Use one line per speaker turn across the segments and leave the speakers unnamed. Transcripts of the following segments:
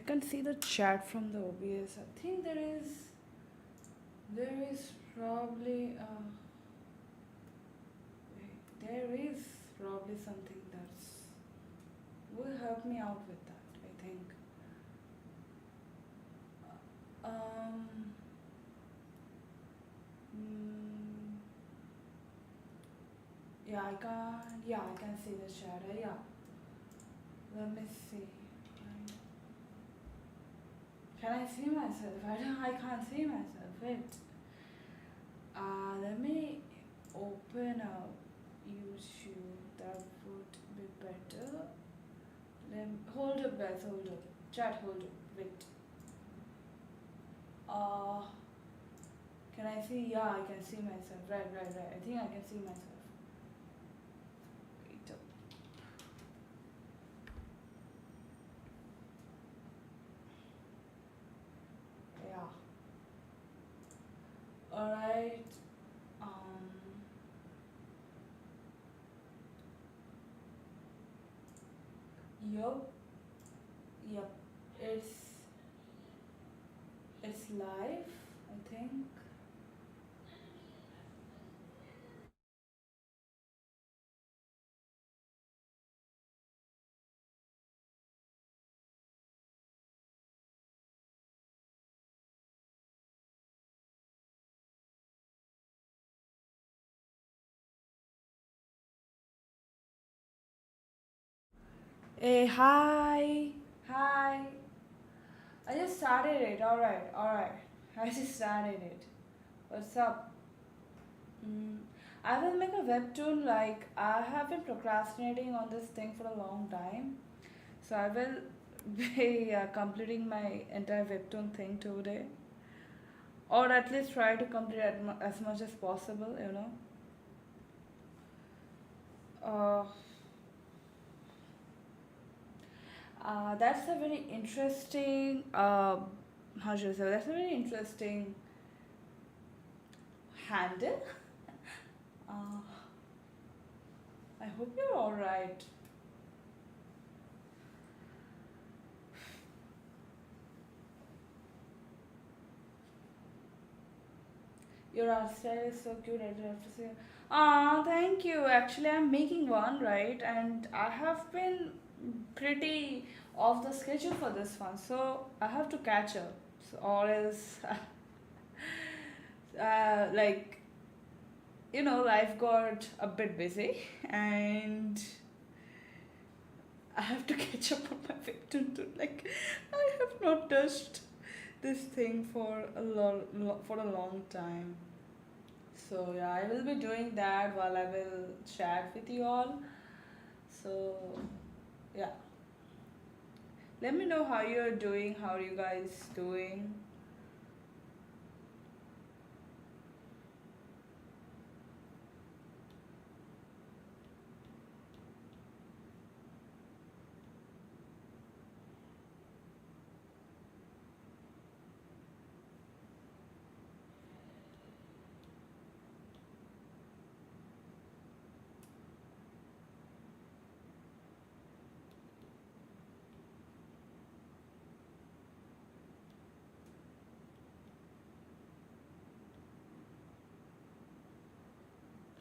can't see the chat from the OBS. I think there is probably wait, there is probably something that's will help me out with that. I think. Um. Mm, yeah, I can. Yeah, I can see the chat. Yeah. Let me see. Can I see myself? I can't see myself. Wait. Let me open up YouTube. That would be better. Hold up, guys. Hold up. Chat. Hold up. Wait. Uh, can I see? Yeah, I can see myself. Right. I think I can see myself. Wait up. Yeah. All right. Um. Yup. Yep. It's live. I think. Hey, hi. Hi. I just started it. Alright. I just started it. What's up? Mm, I will make a webtoon. Like, I have been procrastinating on this thing for a long time. So, I will be completing my entire webtoon thing today. Or at least try to complete as much as possible. Uh, that's a very interesting, how should I say, that's a very interesting handle. Uh, I hope you're alright. Your art style is so cute, I have to say. Ah, thank you. Actually, I'm making one, right? And I have been pretty off the schedule for this one, so I have to catch up. So, or else, like, life got a bit busy, and I have to catch up on my Webtoon too. Like, I have not touched this thing for for a long time. So yeah, I will be doing that while I will chat with you all. So yeah, let me know how you're doing. How are you guys doing?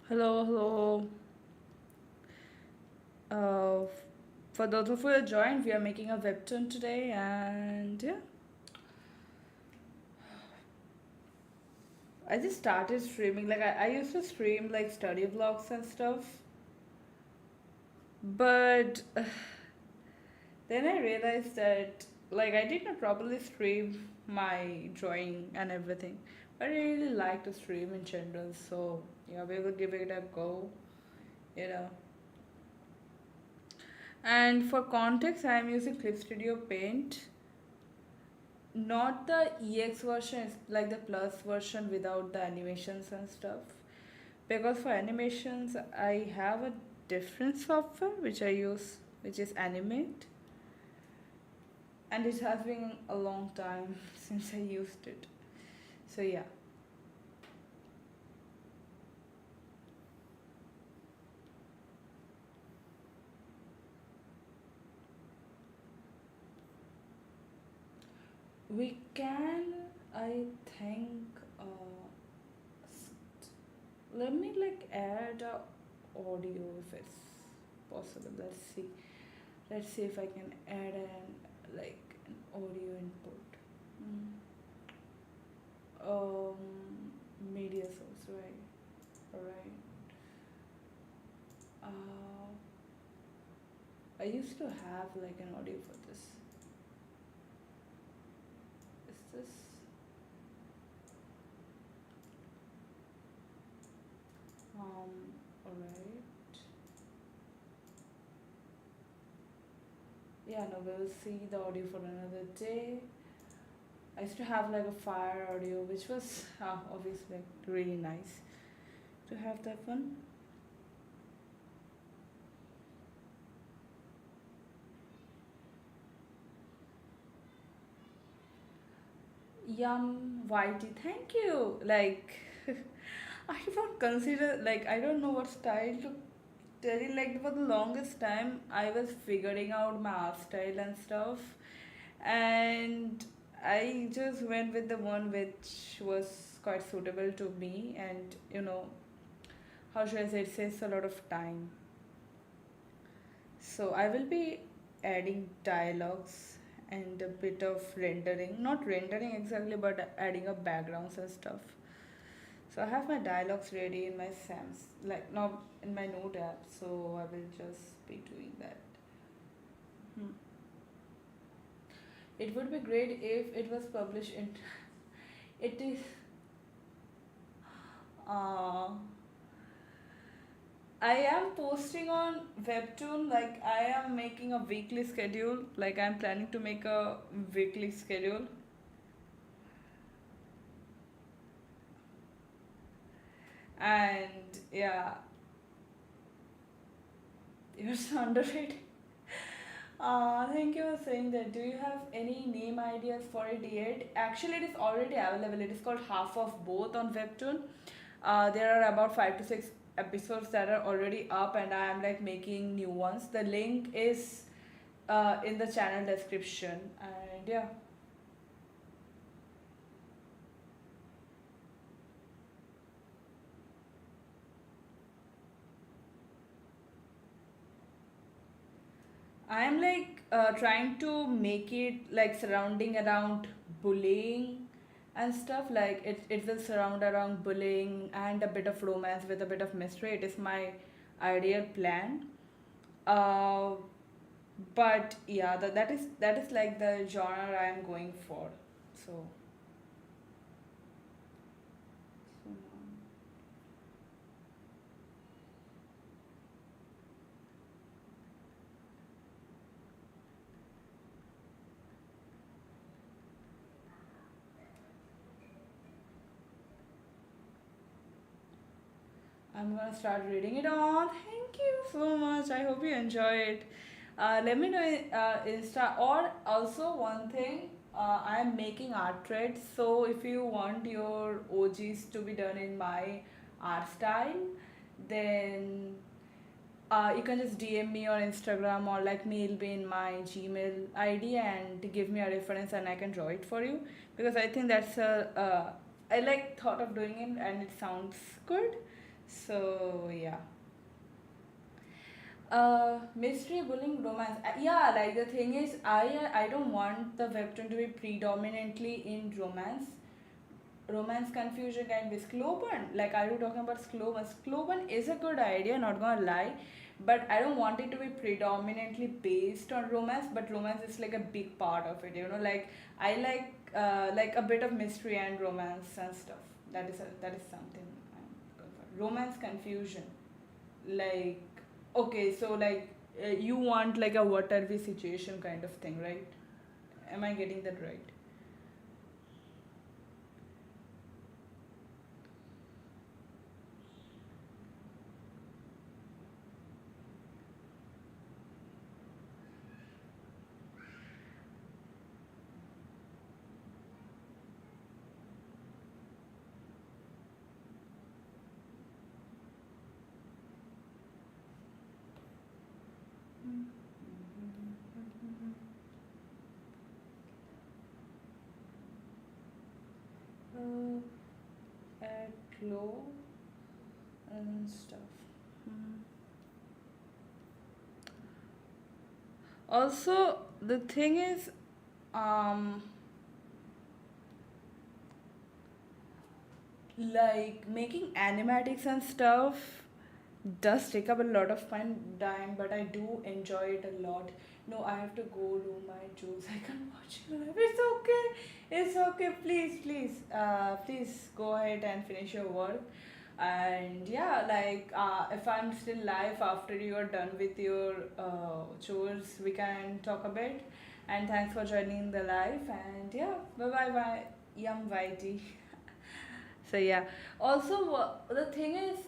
Hello, hello. Uh, for those of you who joined, we are making a webtoon today, and yeah, I just started streaming. Like I used to stream like study vlogs and stuff, but then I realized that like I did not properly stream my drawing and everything. But I really like to stream in general, so yeah, we will give it a go, you know. And for context, I am using Clip Studio Paint, not the EX version, it's like the plus version without the animations and stuff. Because for animations, I have a different software which I use, which is Animate, and it has been a long time since I used it. So yeah. We can, I think, st- let me like add a audio if it's possible. Let's see if I can add an audio input. Mm. Um, Media source, right? Right. Uh, I used to have like an audio for this. Is this? Alright. Yeah, no, we'll see the audio for another day. I used to have like a fire audio, which was obviously like really nice to have that one. Yum, Whitey, thank you. Like, I won't consider, like, I don't know what style to tell you. Like, for the longest time, I was figuring out my art style and stuff. And I just went with the one which was quite suitable to me. And, how should I say, it saves a lot of time. So I will be adding dialogues and a bit of rendering. Not rendering exactly, but adding up backgrounds and stuff. So I have my dialogues ready in my SAMs, like now in my Note app. So I will just be doing that. Hmm. It would be great if it was published in. It is. Uh, I am posting on Webtoon, like I am making a weekly schedule. Like I'm planning to make a weekly schedule. And yeah, you're so underrated. Thank you for saying that. Do you have any name ideas for it yet? Actually, it is already available. It is called Half of Both on Webtoon. There are about 5 to 6 episodes that are already up, and I am like making new ones. The link is in the channel description, and yeah. I am like trying to make it like surrounding around bullying and stuff. Like it will surround around bullying and a bit of romance with a bit of mystery. It is my ideal plan. Uh, but yeah, that is like the genre I am going for. So, so I'm gonna start reading it on. Thank you so much. I hope you enjoy it. Let me know Insta or also one thing. I'm making art threads, so if you want your OGs to be done in my art style, then you can just DM me on Instagram or like mail me in my Gmail ID and give me a reference and I can draw it for you because I think that's I like thought of doing it and it sounds good. So yeah. Mystery, bullying, romance. Yeah, like the thing is, I don't want the webtoon to be predominantly in romance confusion can be slow burn. Like, are you talking about slow burn? Slow burn is a good idea, not gonna lie, but I don't want it to be predominantly based on romance. But romance is like a big part of it, Like I like a bit of mystery and romance and stuff. That is something I'm going for. Romance confusion, like okay, so like you want like a what are we situation kind of thing, right? Am I getting that right? glow and stuff. Hmm. Also, the thing is, um, like making animatics and stuff does take up a lot of my time, but I do enjoy it a lot. No, I have to go do my chores. I can't watch you live. It's okay. It's okay. Please, please, please go ahead and finish your work. And yeah, like if I'm still live after you're done with your chores, we can talk a bit. And thanks for joining the live. And yeah, bye bye bye. Yum, Whitey. So yeah. Also, the thing is,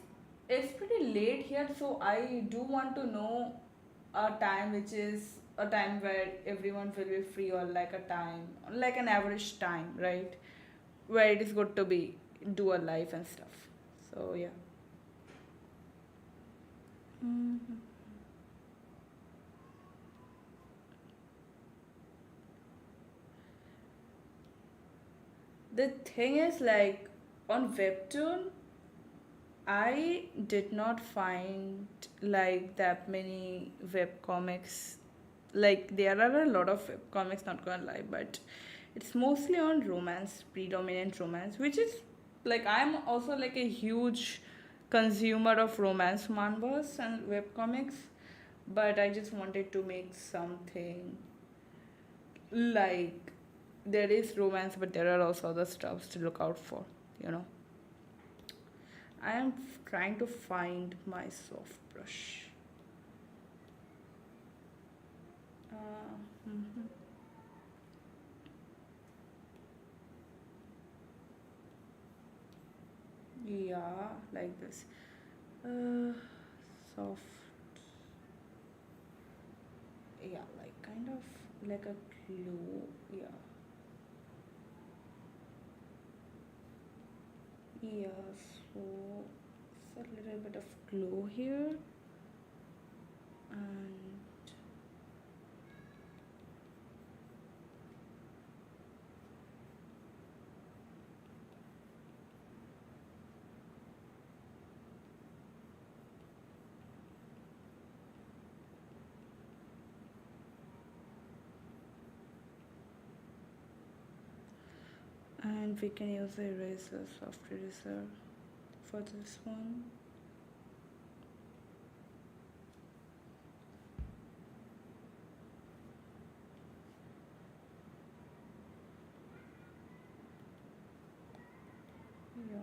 it's pretty late here, so I do want to know a time which is a time where everyone will be free, or like a time, like an average time, right? Where it is good to be do a life and stuff. So yeah. Mhm. The thing is, like on Webtoon, I did not find like that many web comics. Like there are a lot of web comics, not gonna lie, but it's mostly on romance, predominant romance, which is like I'm also like a huge consumer of romance mangas and web comics, but I just wanted to make something like there is romance, but there are also other stuffs to look out for, you know. I am trying to find my soft brush. Mhm. Yeah, like this. Uh, soft. Yeah, like kind of like a glue. Yeah. Yeah, so it's a little bit of glow here, and we can use the eraser, soft eraser for this one. Yeah.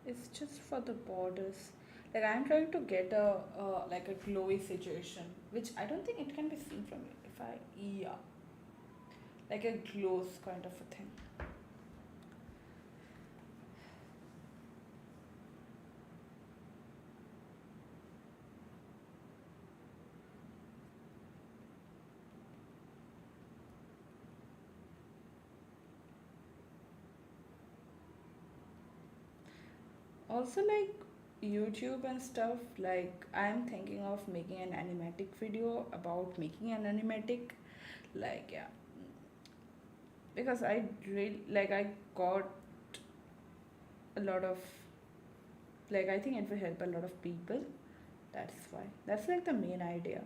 It's just for the borders. Like I'm trying to get a like a glowy situation, which I don't think it can be seen from it. If I yeah, like a glows kind of a thing. Also, like YouTube and stuff. Like I'm thinking of making an animatic video about making an animatic. Like yeah, because I really like I got a lot of like I think it will help a lot of people. That's why. That's like the main idea.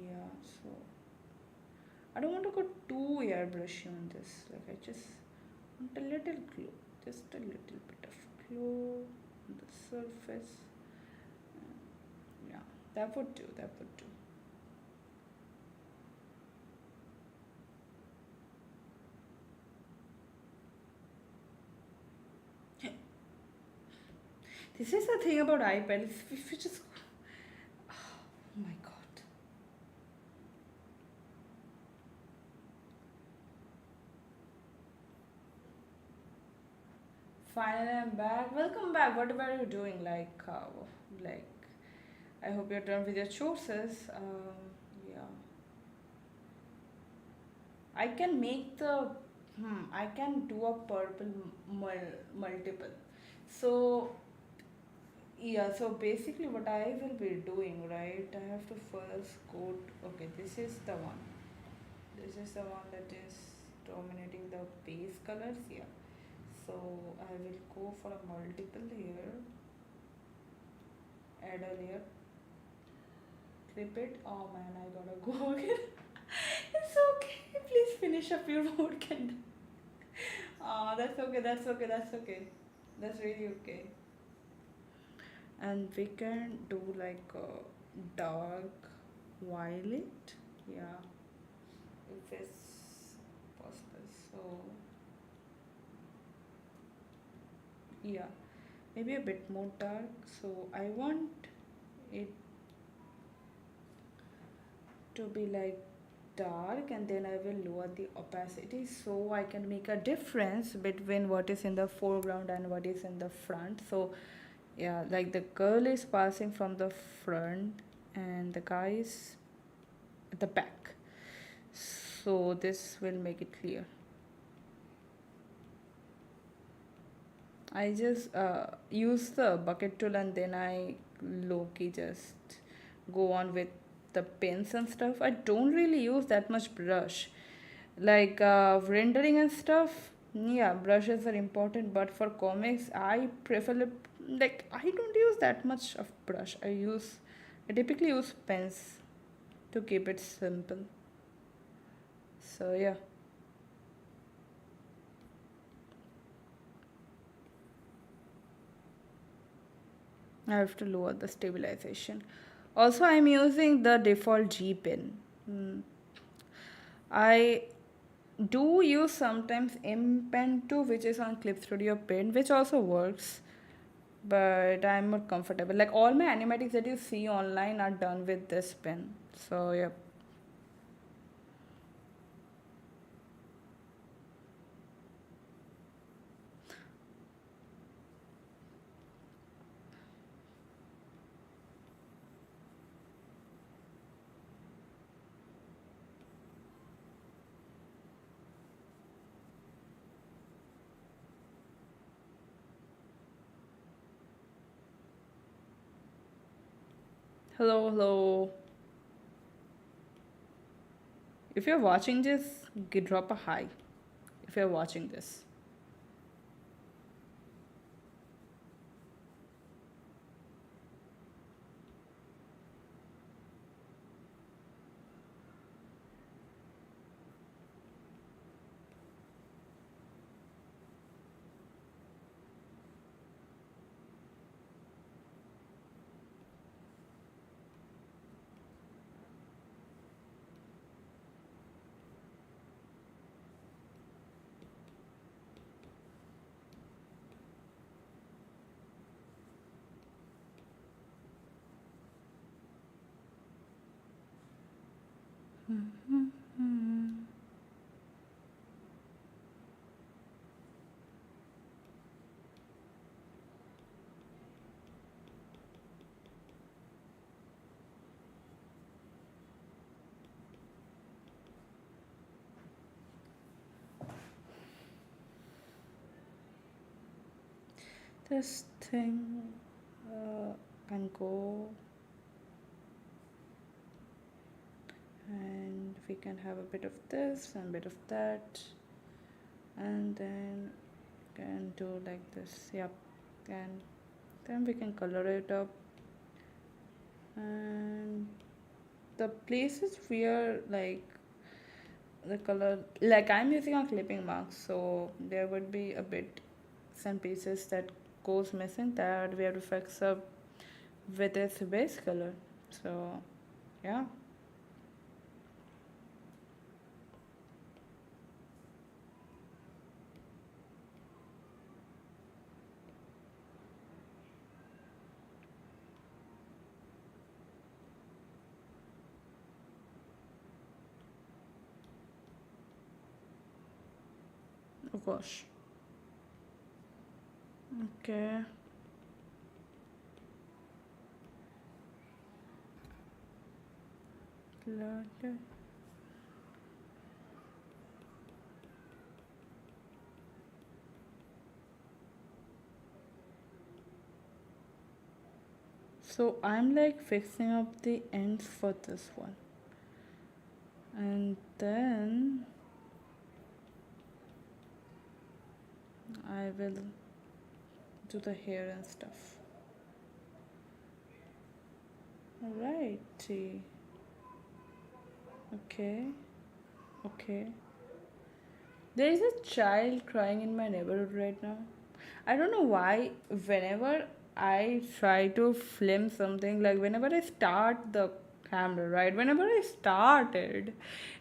Yeah. So I don't want to go too airbrushy on this. Like I just want a little glow, just a little bit of glow on the surface. Yeah, that would do. That would do. This is the thing about iPad. If you just, oh my god. Finally, I'm back. Welcome back. What are you doing? Like, I hope you're done with your choices. Yeah, I can make the I can do a purple multiple. So yeah, so basically what I will be doing, right? I have to first go to, okay, this is the one. This is the one that is dominating the base colors, yeah. So I will go for a multiple here, add a layer, clip it. Oh man, I gotta go again. It's okay. Please finish up your work and that's okay, that's okay, that's okay. That's really okay. And we can do like a dark violet, yeah, if it's possible. So yeah, maybe a bit more dark. So I want it to be like dark, and then I will lower the opacity so I can make a difference between what is in the foreground and what is in the front. So yeah, like the girl is passing from the front and the guy is at the back. So this will make it clear. I just use the bucket tool and then I low-key just go on with the pens and stuff. I don't really use that much brush. Like rendering and stuff, yeah, brushes are important, but for comics, I prefer like I don't use that much of brush. I typically use pens to keep it simple. So yeah, I have to lower the stabilization. Also, I'm using the default G pen. I do use sometimes M Pen too, which is on Clip Studio Pen, which also works, but I'm more comfortable. Like all my animatics that you see online are done with this pen. So yeah, hello, hello. If you're watching this, drop a hi. If you're watching this, this thing can go, and we can have a bit of this and a bit of that, and then can do like this. Yep, and then we can color it up. And the places where like the color, like I'm using a clipping mark, so there would be a bit some pieces that goes missing that we have to fix up with its base color. So yeah, of course. Okay. Clutter. So I'm like fixing up the ends for this one. And then I will do the hair and stuff. Alrighty. Okay. Okay. There is a child crying in my neighborhood right now. I don't know why, whenever I try to film something, like whenever I start the camera, right? Whenever I started,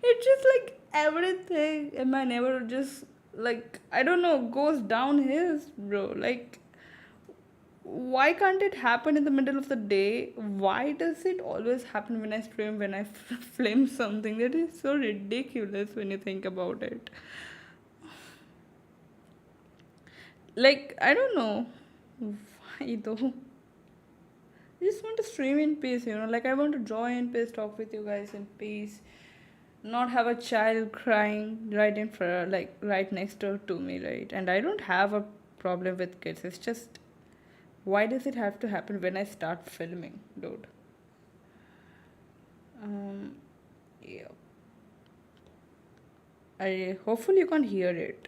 it's just like everything in my neighborhood just like, I don't know, goes downhill, bro. Like, why can't it happen in the middle of the day? Why does it always happen when I stream, when I film something? That is so ridiculous when you think about it. Like, I don't know why though. I just want to stream in peace, like I want to draw in peace, talk with you guys in peace, not have a child crying right in front, like right next door to me, right? And I don't have a problem with kids. It's just, why does it have to happen when I start filming, dude? Um, yeah. I hopefully you can hear it.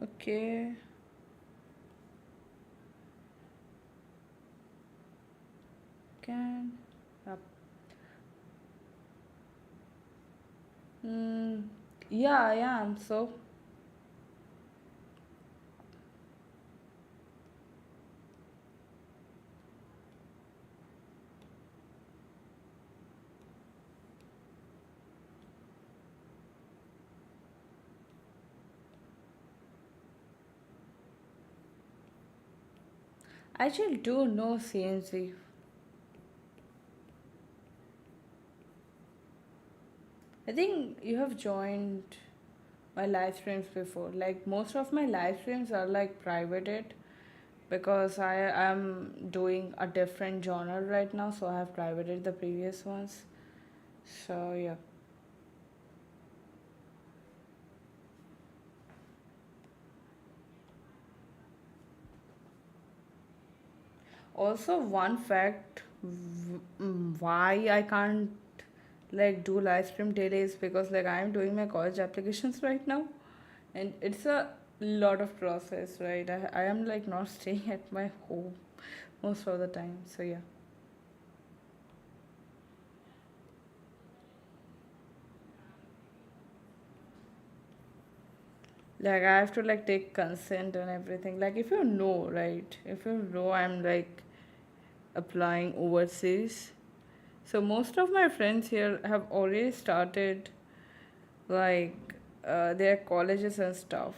Okay. Can. Up. Mm, yeah, I am. So, I actually do know CNC. I think you have joined my live streams before. Like most of my live streams are like privated because I am doing a different genre right now, so I have privated the previous ones. So yeah. Also, one fact why I can't like do live stream daily is because like I am doing my college applications right now, and it's a lot of process, right? I am like not staying at my home most of the time, so yeah. Like I have to like take consent and everything. Like if you know, right? If you know I'm like applying overseas. So most of my friends here have already started like their colleges and stuff.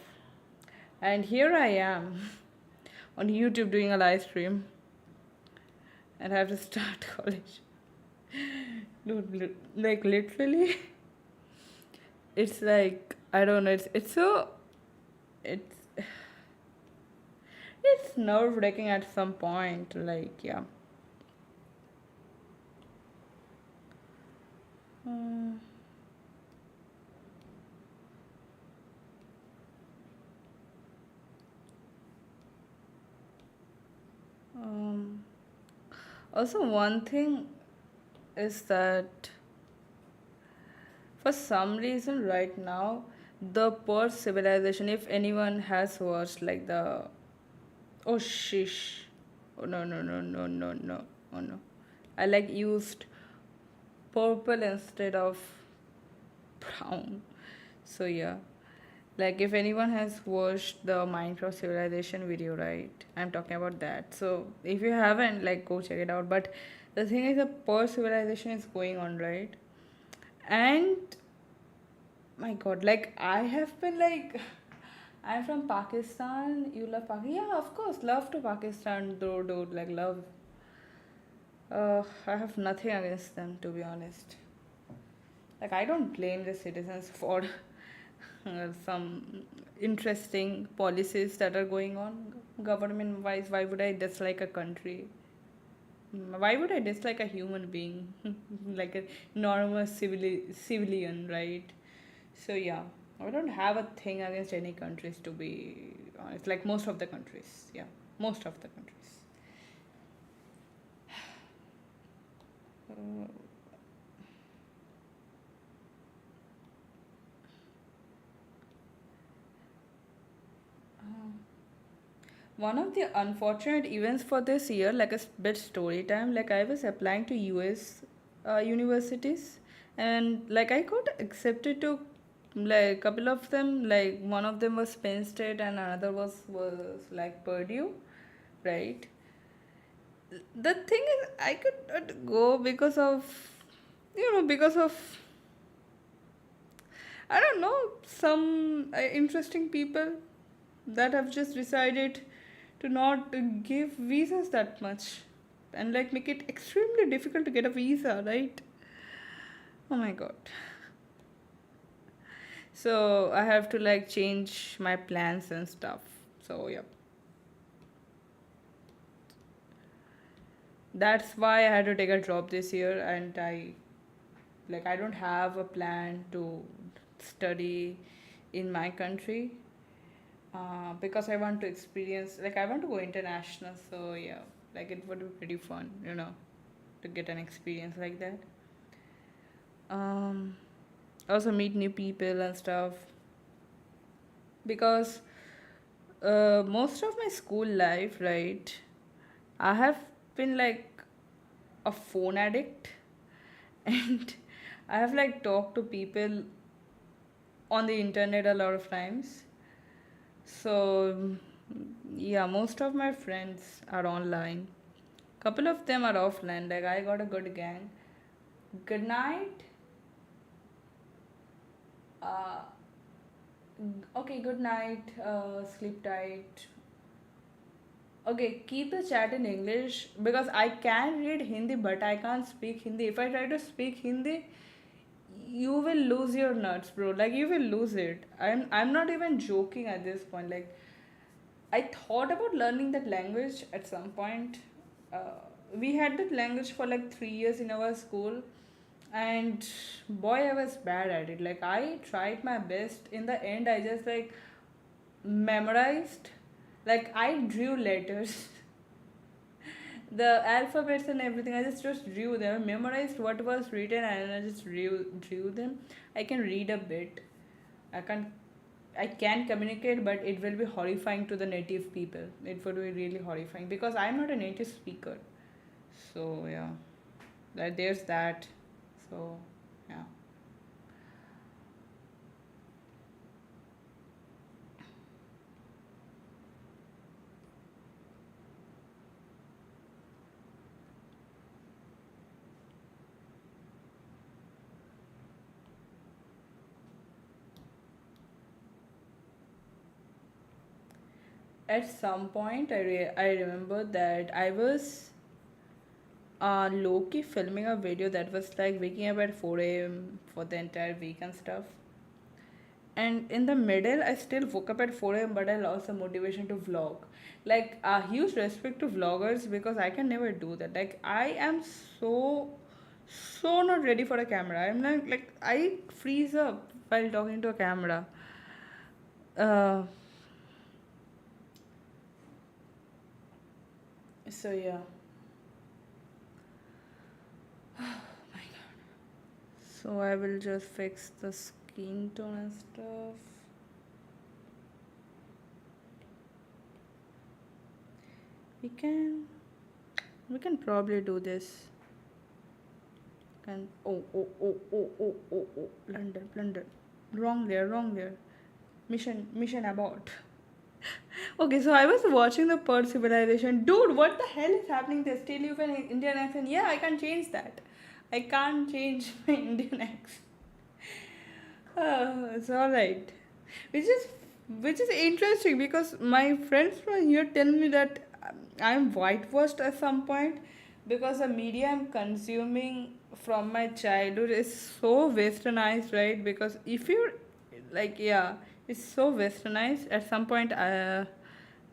And here I am on YouTube doing a live stream and I have to start college. Dude, like literally it's like I don't know, it's so it's it's nerve wracking at some point, like yeah. Um, um, Also, one thing is that for some reason, right now, the poor civilization, if anyone has watched like the. Oh, shish. Oh, no, no, no, no, no, no. Oh, no. I like used purple instead of brown. So, yeah. Like, if anyone has watched the Minecraft Civilization video, right? I'm talking about that. So, if you haven't, like, go check it out. But the thing is, the Pearl Civilization is going on, right? And my God, like, I have been like, I'm from Pakistan. You love Pakistan? Yeah, of course, love to Pakistan, dude. Like, love. I have nothing against them, to be honest. Like, I don't blame the citizens for some interesting policies that are going on government wise. Why would I dislike a country? Why would I dislike a human being? Like a normal civilian, right? So yeah. I don't have a thing against any countries, to be honest. Like most of the countries, yeah, most of the countries. Uh, One of the unfortunate events for this year, like a bit story time, like I was applying to US universities, and like I got accepted to like couple of them. Like one of them was Penn State, and another was like Purdue, right? The thing is, I could not go because of because of I don't know, some interesting people that have just decided to not give visas that much and like make it extremely difficult to get a visa, right? Oh my god. So I have to like change my plans and stuff. So yeah. That's why I had to take a drop this year, and I don't have a plan to study in my country because I want to experience, like I want to go international. So yeah, like it would be pretty fun, to get an experience like that. Um, Also meet new people and stuff, because most of my school life, right, I have been like a phone addict, and I have like talked to people on the internet a lot of times. So yeah, most of my friends are online. Couple of them are offline. Like I got a good gang. Good night. Uh, okay, good night. Sleep tight. Okay, keep the chat in English because I can read Hindi, but I can't speak Hindi. If I try to speak Hindi, you will lose your nuts, bro. Like you will lose it. I'm not even joking at this point. Like I thought about learning that language at some point. Uh, we had that language for like 3 years in our school, and boy, I was bad at it. Like I tried my best. In the end, I just like memorized. Like I drew letters, the alphabets and everything. I just drew them. I memorized what was written, and I just drew them. I can read a bit. I can I can communicate, but it will be horrifying to the native people. It would be really horrifying because I'm not a native speaker. So yeah, there's that. So yeah. At some point, I remember that I was low key filming a video that was like waking up at 4 a.m. for the entire week and stuff. And in the middle, I still woke up at 4 a.m., but I lost the motivation to vlog. Like, a huge respect to vloggers because I can never do that. Like, I am so not ready for a camera. I'm like I freeze up while talking to a camera. Uh, so yeah. So I will just fix the skin tone and stuff. We can we can probably do this. Can oh, blunder. Wrong layer. Mission abort. Okay, so I was watching the Pearl Civilization. Dude, what the hell is happening there? Still you have an Indian accent? Yeah, I can change that. I can't change my Indian accent. It's alright. Which is which is interesting because my friends from here tell me that I'm whitewashed at some point because the media I'm consuming from my childhood is so westernized, right? Because if you're like, yeah, it's so westernized at some point.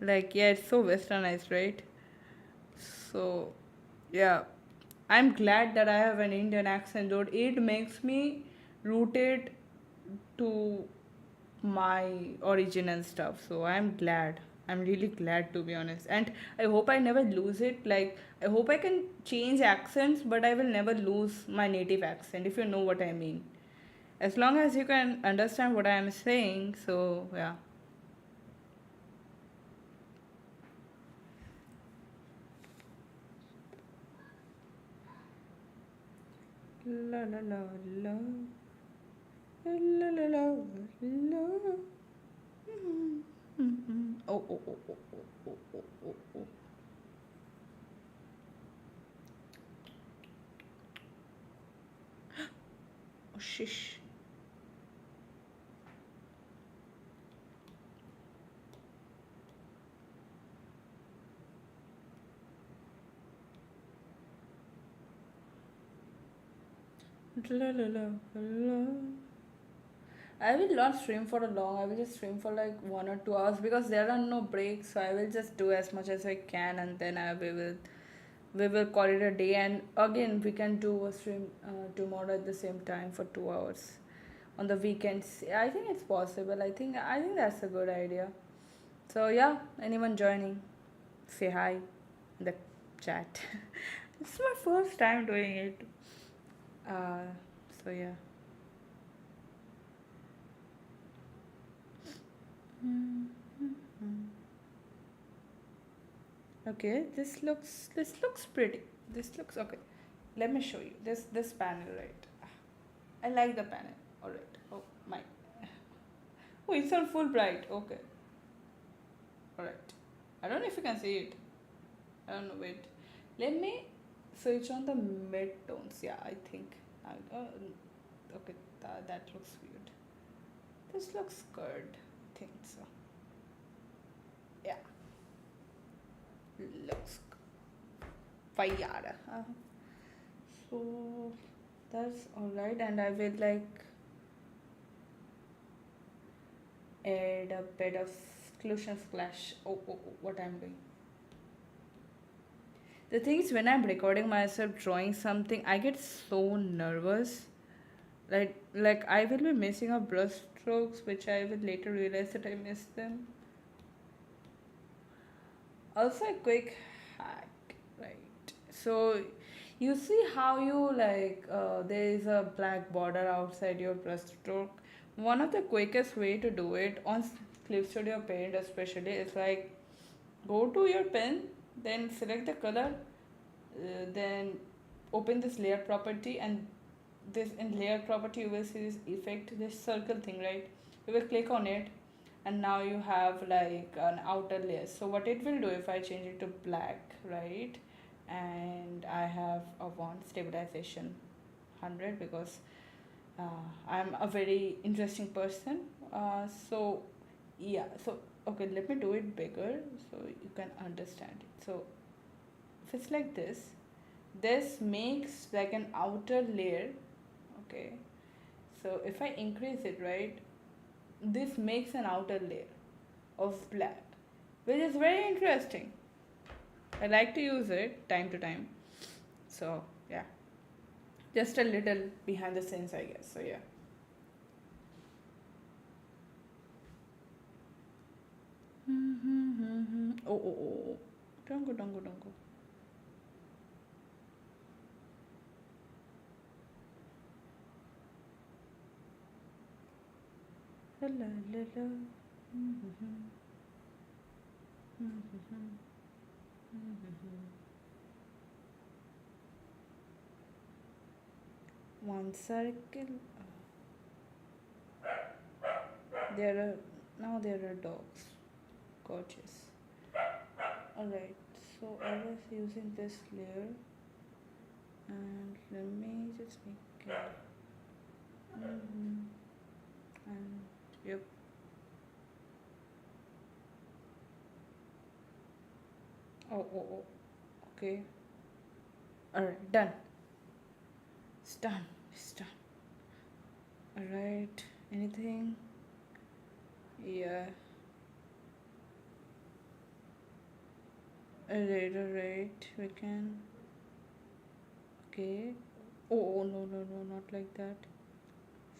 Like, yeah, it's so westernized, right? So yeah, I'm glad that I have an Indian accent, dude. It makes me rooted to my origin and stuff. So I'm glad. I'm really glad, to be honest. And I hope I never lose it. Like, I hope I can change accents, but I will never lose my native accent, if you know what I mean. As long as you can understand what I am saying, so yeah. La la la la. La la la la. Oh, oh, oh, oh, oh, oh, oh, oh, oh. Oh, shish. La la la la. I will not stream for a long. I will just stream for like 1 or 2 hours because there are no breaks. So I will just do as much as I can, and then we will call it a day. And again, we can do a stream tomorrow at the same time for 2 hours on the weekends. I think it's possible. I think that's a good idea. So yeah, anyone joining, say hi in the chat. It's my first time doing it. Uh, so yeah. Okay, this looks pretty. This looks okay. Let me show you this panel, right? I like the panel. All right. Oh my. Oh, it's on full bright. Okay. All right. I don't know if you can see it. I don't know. Wait. Let me switch on the mid tones. Yeah, I think. Okay, that looks weird. This looks good. I think so. Yeah, looks fire. So that's alright, and I will like add a bit of occlusion splash. Oh, what I'm doing. The thing is, when I'm recording myself drawing something, I get so nervous. Like I will be missing a brush strokes, which I will later realize that I missed them. Also, a quick hack, right? So, you see how you like there is a black border outside your brushstroke. One of the quickest way to do it on Clip Studio Paint, especially, is like go to your pen, then select the color, then open this layer property, and this in layer property you will see this effect, this circle thing, right? You will click on it, and now you have like an outer layer. So what it will do if I change it to black, right? And I have a one stabilization 100 because I'm a very interesting person. So yeah, so okay, let me do it bigger so you can understand it. So if it's like this makes like an outer layer. Okay, so if I increase it, right, this makes an outer layer of black, which is very interesting. I like to use it time to time. So yeah, just a little behind the scenes, I guess. So yeah. Oh. Don't go, don't go, don't go. La la la la. One circle. There are now there are dogs. Gorgeous. Alright, so I was using this layer, and let me just make it. And yep. Oh. Okay. Alright, done. It's done. It's done. Alright. Anything? Yeah. Alright. We can. Okay. Oh, no, not like that.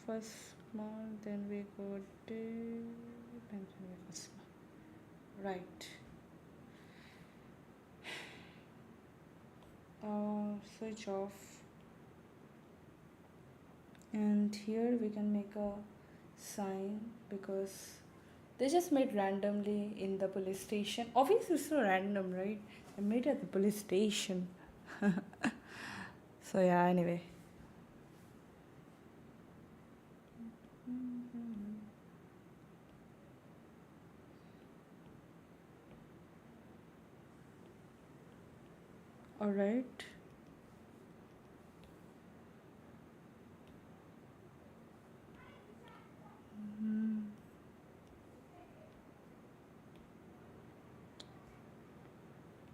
First small, then we go deep, and then we go small. Right. Switch off, and here we can make a sign because they just made randomly in the police station. Obviously, it's so random, right? They made it at the police station. So, yeah, anyway. Alright.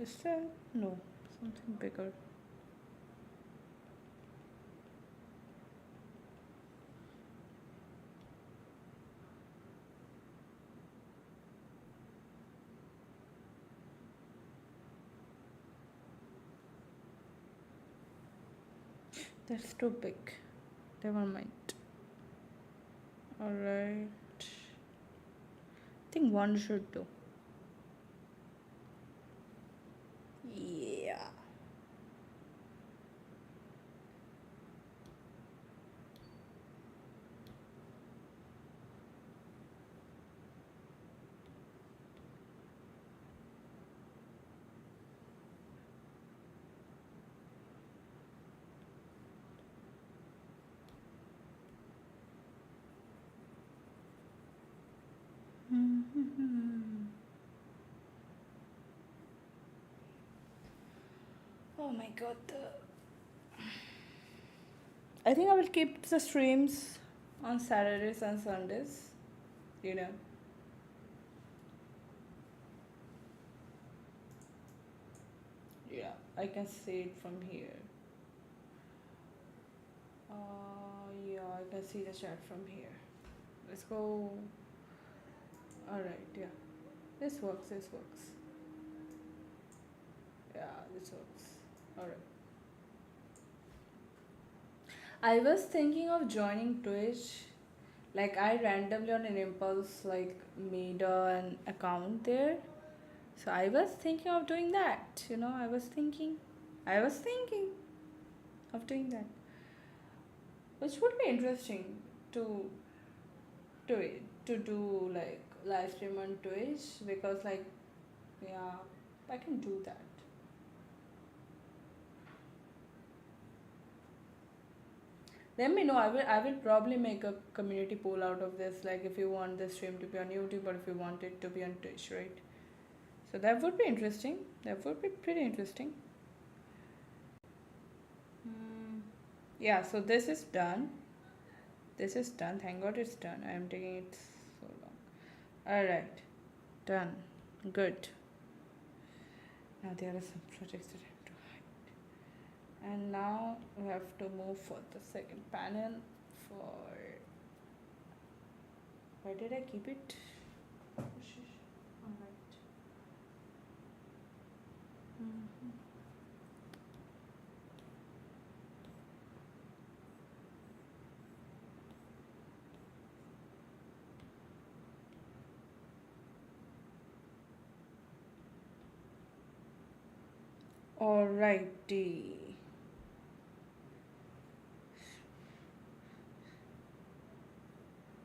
Is there? No, something bigger. That's too big. Never mind. Alright. I think one should do. Yeah. Oh my god. I think I will keep the streams on Saturdays and Sundays. You know. Yeah, I can see it from here. Yeah, I can see the chat from here. Let's go. Alright, yeah. This works, this works. Yeah, this works. Alright. I was thinking of joining Twitch. Like I randomly on an impulse made an account there. So I was thinking of doing that. I was thinking of doing that. Which would be interesting to to do like live stream on Twitch because yeah, I can do that. Let me know. I will probably make a community poll out of this. Like if you want this stream to be on YouTube or if you want it to be on Twitch, right? So that would be interesting. That would be pretty interesting. Yeah. So this is done. This is done. Thank God it's done. I am taking it so long. All right. Done. Good. Now there are some projects that I have to hide. And now we have to move for the second panel for. Where did I keep it? Alright. Alrighty.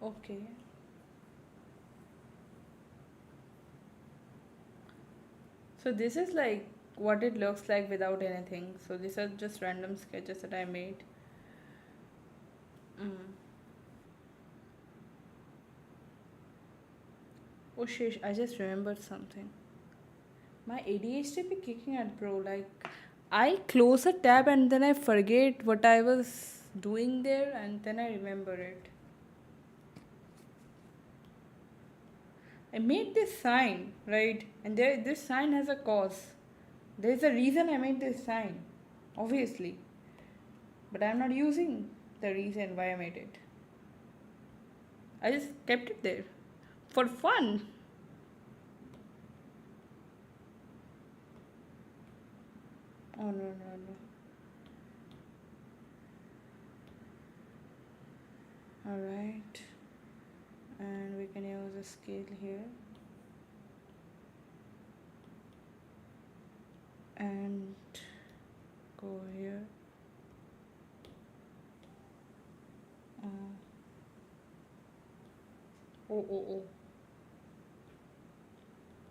Okay. So this is like what it looks like without anything. So these are just random sketches that I made. Oh shit, I just remembered something. My ADHD be kicking at, bro. Like I close a tab and then I forget what I was doing there and then I remember it. I made this sign, right? And this sign has a cause. There's a reason I made this sign, obviously. But I'm not using the reason why I made it. I just kept it there for fun. Oh no, no, no. Alright, and we can use a scale here and go here. Uh, oh,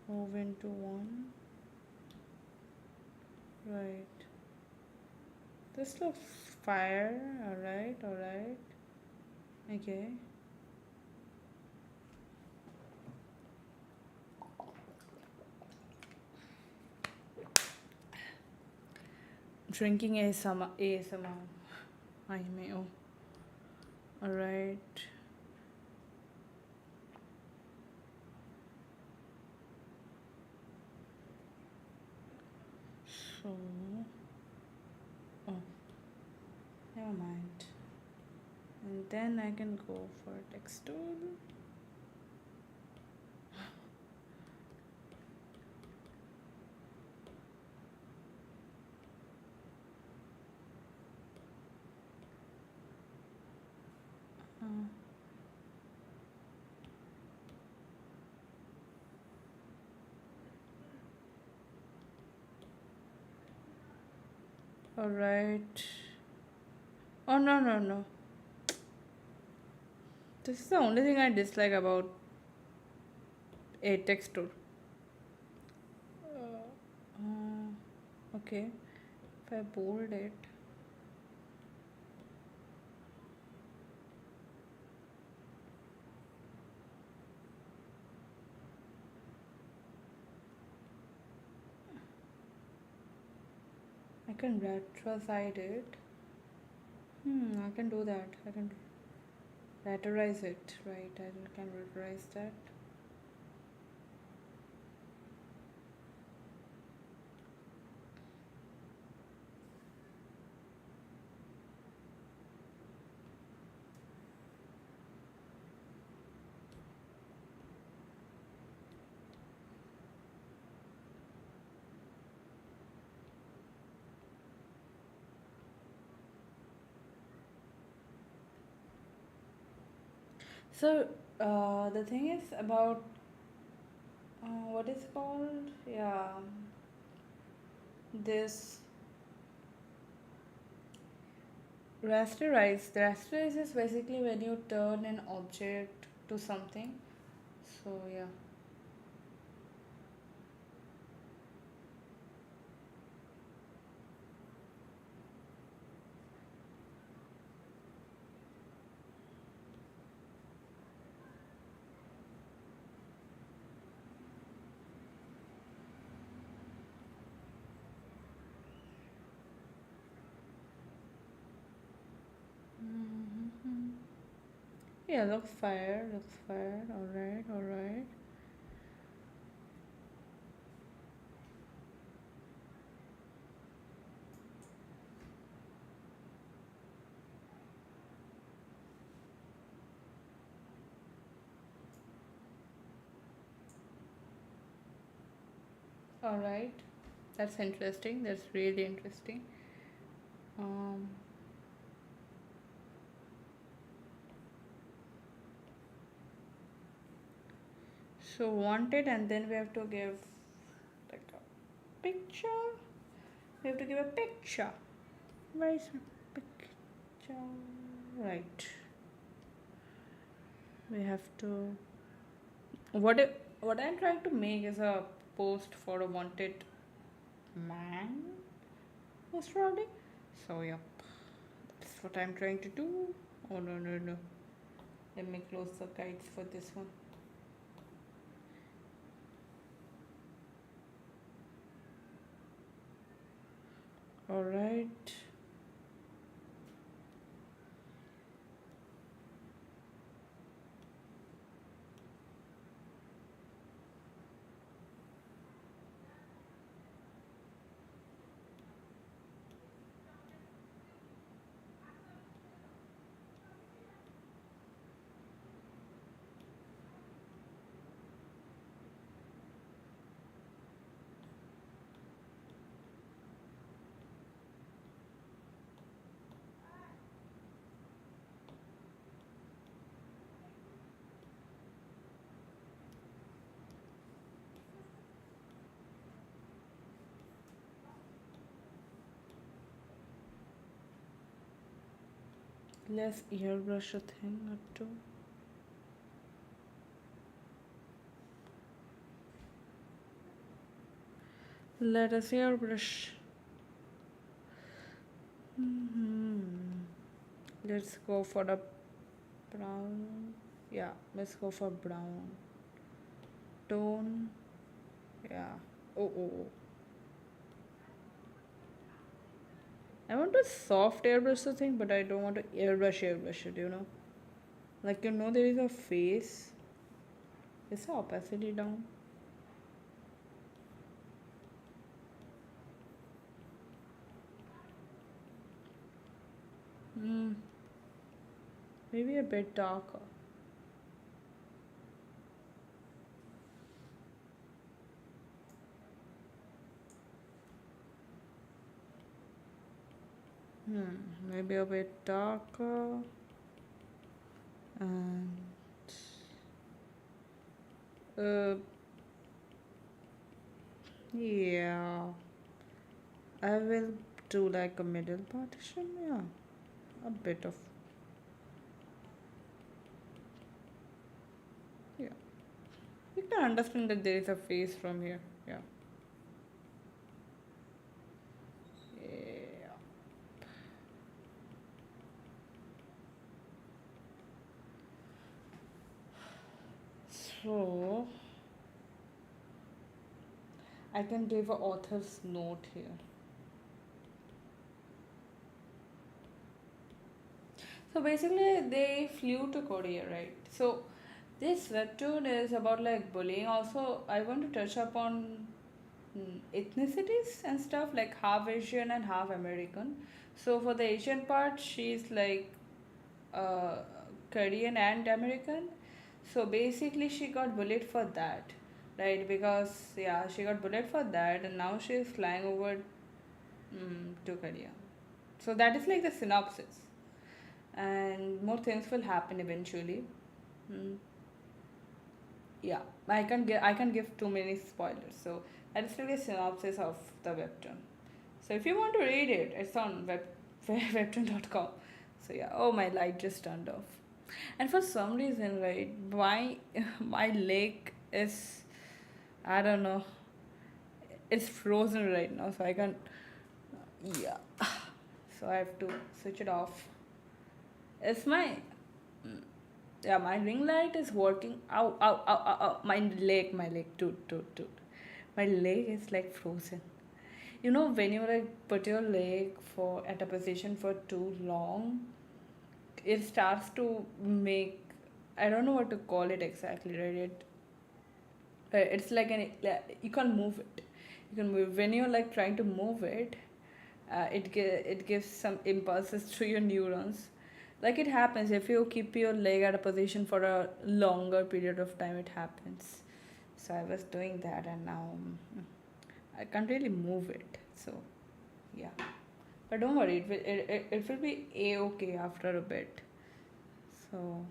move into one. Right, this looks fire. Alright, okay. Drinking ASMR. I may. Oh, alright. So, oh, never mind. And then I can go for text tool. Uh, Alright. Oh, no. This is the only thing I dislike about a text tool. Okay. If I bold it. I can retro side it. I can do that. I can retterize it. Right, I can retterize that. So, the thing is about what is called? Yeah, this rasterize. The rasterize is basically when you turn an object to something. So, yeah. Mm-hmm. Yeah, looks fire. Looks fire. Alright. Alright. That's interesting. That's really interesting. Um, so wanted, and then we have to give like a picture. We have to give a picture. Where is my picture? Right. We have to. What I'm trying to make is a post for a wanted man, most probably. So yep, that's what I'm trying to do. Oh no. Let me close the guides for this one. Alright. Let's airbrush a thing or two. Let us airbrush. Let's go for the brown. Yeah, let's go for brown. Tone. Yeah. Oh. I want to soft airbrush the thing, but I don't want to airbrush it, Like, there is a face. Is the opacity down? Maybe a bit darker. Maybe a bit darker. And yeah, I will do like a middle partition. Yeah, a bit of, yeah. You can understand that there is a face from here. Yeah. Yeah. So I can give an author's note here. So basically, they flew to Korea, right? So this webtoon is about like bullying. Also, I want to touch upon ethnicities and stuff, like half Asian and half American. So for the Asian part, she's like uh, Korean and American. So basically, she got bullied for that, right? Because yeah, she got bullied for that, and now she's flying over to Korea. So that is like the synopsis, and more things will happen eventually. Mm, yeah, I can give too many spoilers. So that is really a synopsis of the webtoon. So if you want to read it, it's on webtoon.com. So yeah, oh, my light just turned off. And for some reason, right, my leg is, I don't know, it's frozen right now, so I can't. Yeah, so I have to switch it off. It's my yeah, my ring light is working. Ow, ow, ow, ow, ow. My leg, dude. My leg is like frozen. When you like put your leg for at a position for too long, it starts to make, I don't know what to call it exactly, right? It's like you can't move it. You can move when you're like trying to move it. It gives some impulses to your neurons. Like it happens if you keep your leg at a position for a longer period of time. It happens. So I was doing that, and now I can't really move it. So yeah, but don't worry, it will be a okay after a bit. So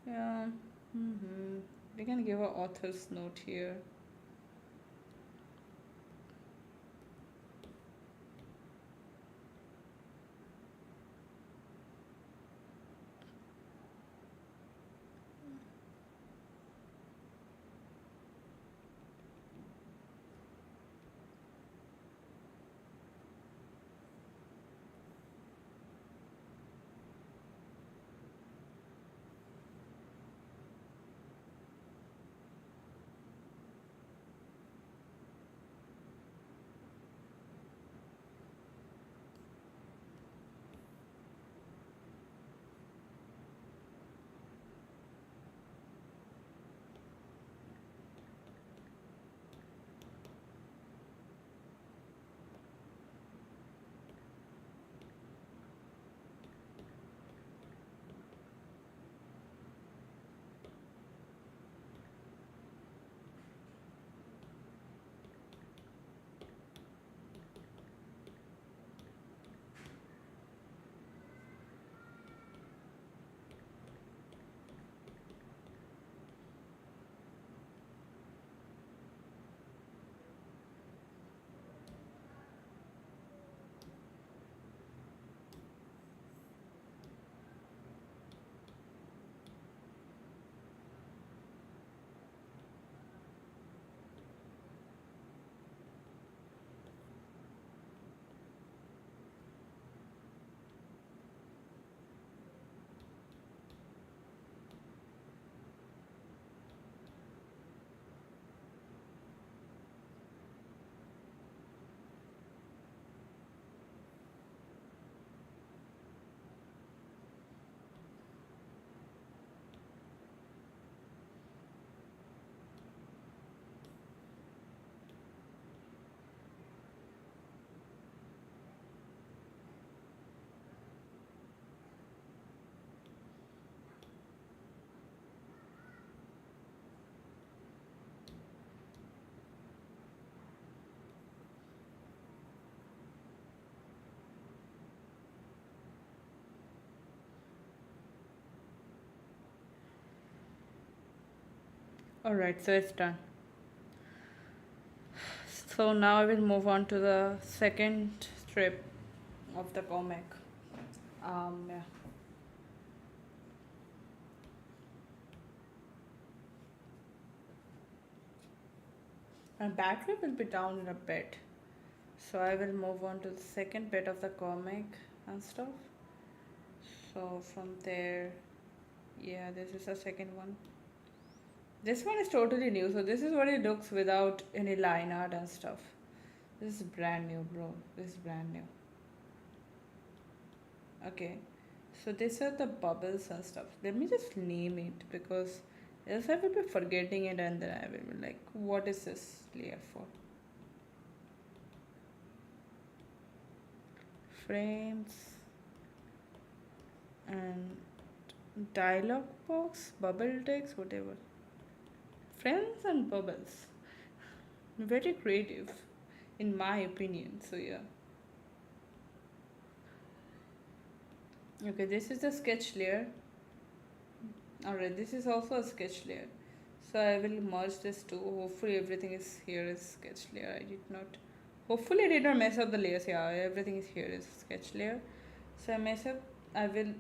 yeah, we can give an author's note here. Alright, so it's done. So now I will move on to the second strip of the comic. Yeah. My battery will be down in a bit. So I will move on to the second bit of the comic and stuff. So from there, yeah, this is the second one. This one is totally new. So this is what it looks without any line art and stuff. This is brand new, bro. This is brand new. Okay. So these are the bubbles and stuff. Let me just name it because else I will be forgetting it and then I will be like, what is this layer for? Frames and dialogue box, bubble text, whatever. Frames and bubbles. Very creative, in my opinion. So yeah. Okay, this is the sketch layer. Alright, this is also a sketch layer. So I will merge this too. Hopefully everything is here is sketch layer. I did not. Hopefully I did not mess up the layers. Yeah, everything is here is sketch layer. So I mess up. I will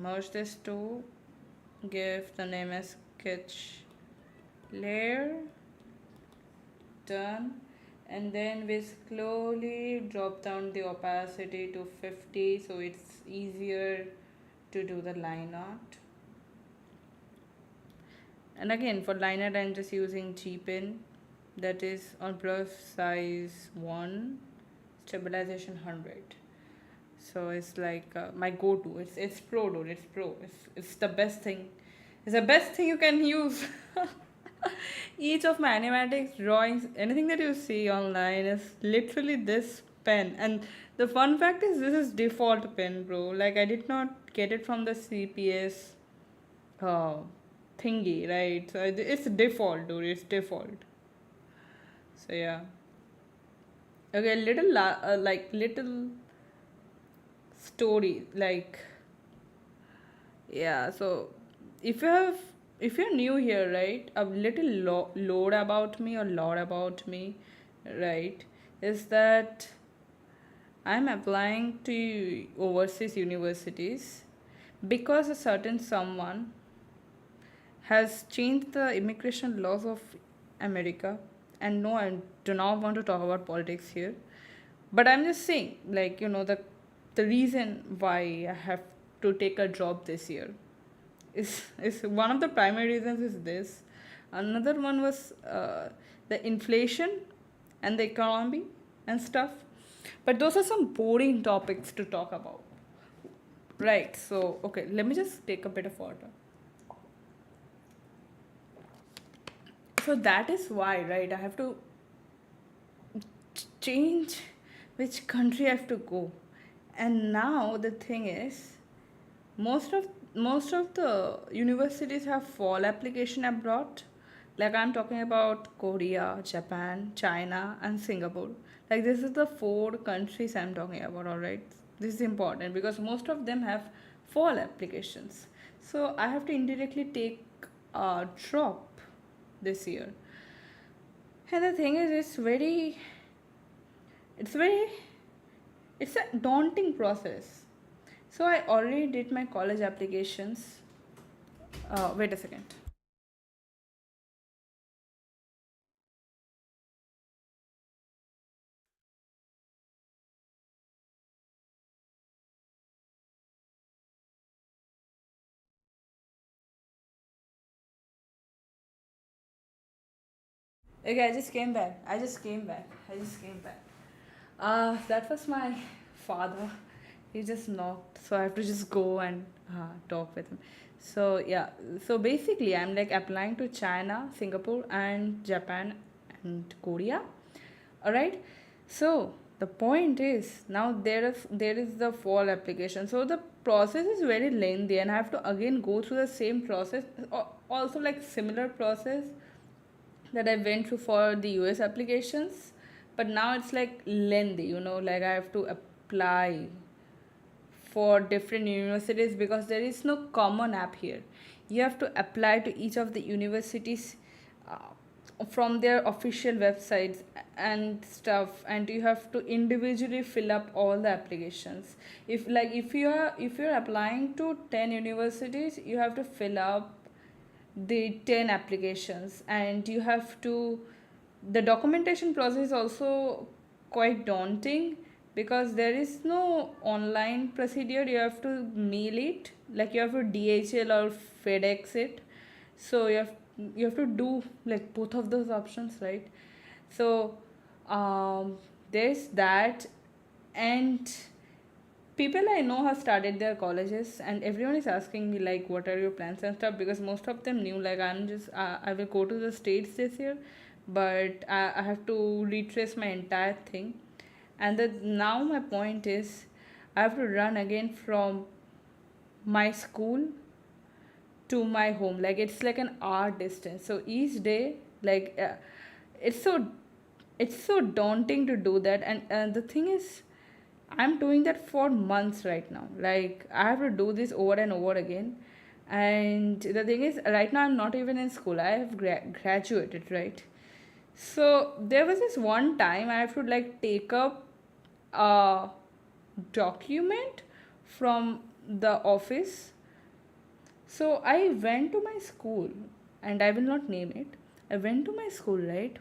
merge this too. Give the name as sketch layer. Done. And then we slowly drop down the opacity to 50 so it's easier to do the line art. And again, for line art, I'm just using G Pen, that is on brush size 1, stabilization 100. So it's like my go-to. It's pro, dude. It's pro. It's the best thing. It's the best thing you can use. Each of my animatics drawings, anything that you see online is literally this pen. And the fun fact is, this is default pen, bro. Like I did not get it from the CPS uh, thingy, right? So it's default, dude. It's default. So yeah. Okay, like little story, like yeah. So if you have, if you're new here, right, a little lore about me or lore about me, right, is that I'm applying to overseas universities because a certain someone has changed the immigration laws of America. And no, I do not want to talk about politics here. But I'm just saying, like, the reason why I have to take a job this year is one of the primary reasons is this. Another one was the inflation and the economy and stuff. But those are some boring topics to talk about. Right. So, okay, let me just take a bit of water. So that is why, right, I have to change which country I have to go. And now the thing is, most of most of the universities have fall application abroad. Like I'm talking about Korea, Japan, China, and Singapore. Like this is the four countries I'm talking about. All right, this is important because most of them have fall applications. So I have to indirectly take a drop this year. And the thing is, it's very, it's a daunting process. So I already did my college applications. Wait a second. Okay, I just came back. I just came back. I just came back. That was my father. He just knocked, so I have to just go and talk with him. So yeah, so basically, I'm like applying to China, Singapore, and Japan and Korea. All right. So the point is now there is the fall application. So the process is very lengthy, and I have to again go through the same process. Also, like similar process that I went through for the US applications, but now it's like lengthy, like I have to apply for different universities because there is no common app here. you have to apply to each of the universities from their official websites and stuff, and you have to individually fill up all the applications. If you're applying to 10 universities, you have to fill up the 10 applications, and you have to, the documentation process is also quite daunting, because there is no online procedure. You have to mail it, like you have to DHL or FedEx it. So you have to do like both of those options, right? So um there's that. And people I know have started their colleges, and everyone is asking me like, what are your plans and stuff, because most of them knew like I will go to the States this year, but I have to retrace my entire thing. And now my point is, I have to run again from my school to my home. Like it's like an hour distance. So each day, like it's so it's so daunting to do that. And the thing is, I'm doing that for months right now. Like I have to do this over and over again. And the thing is, right now I'm not even in school. I have graduated, right? So there was this one time I have to like take up a document from the office. So I went to my school, and I will not name it. I went to my school, right?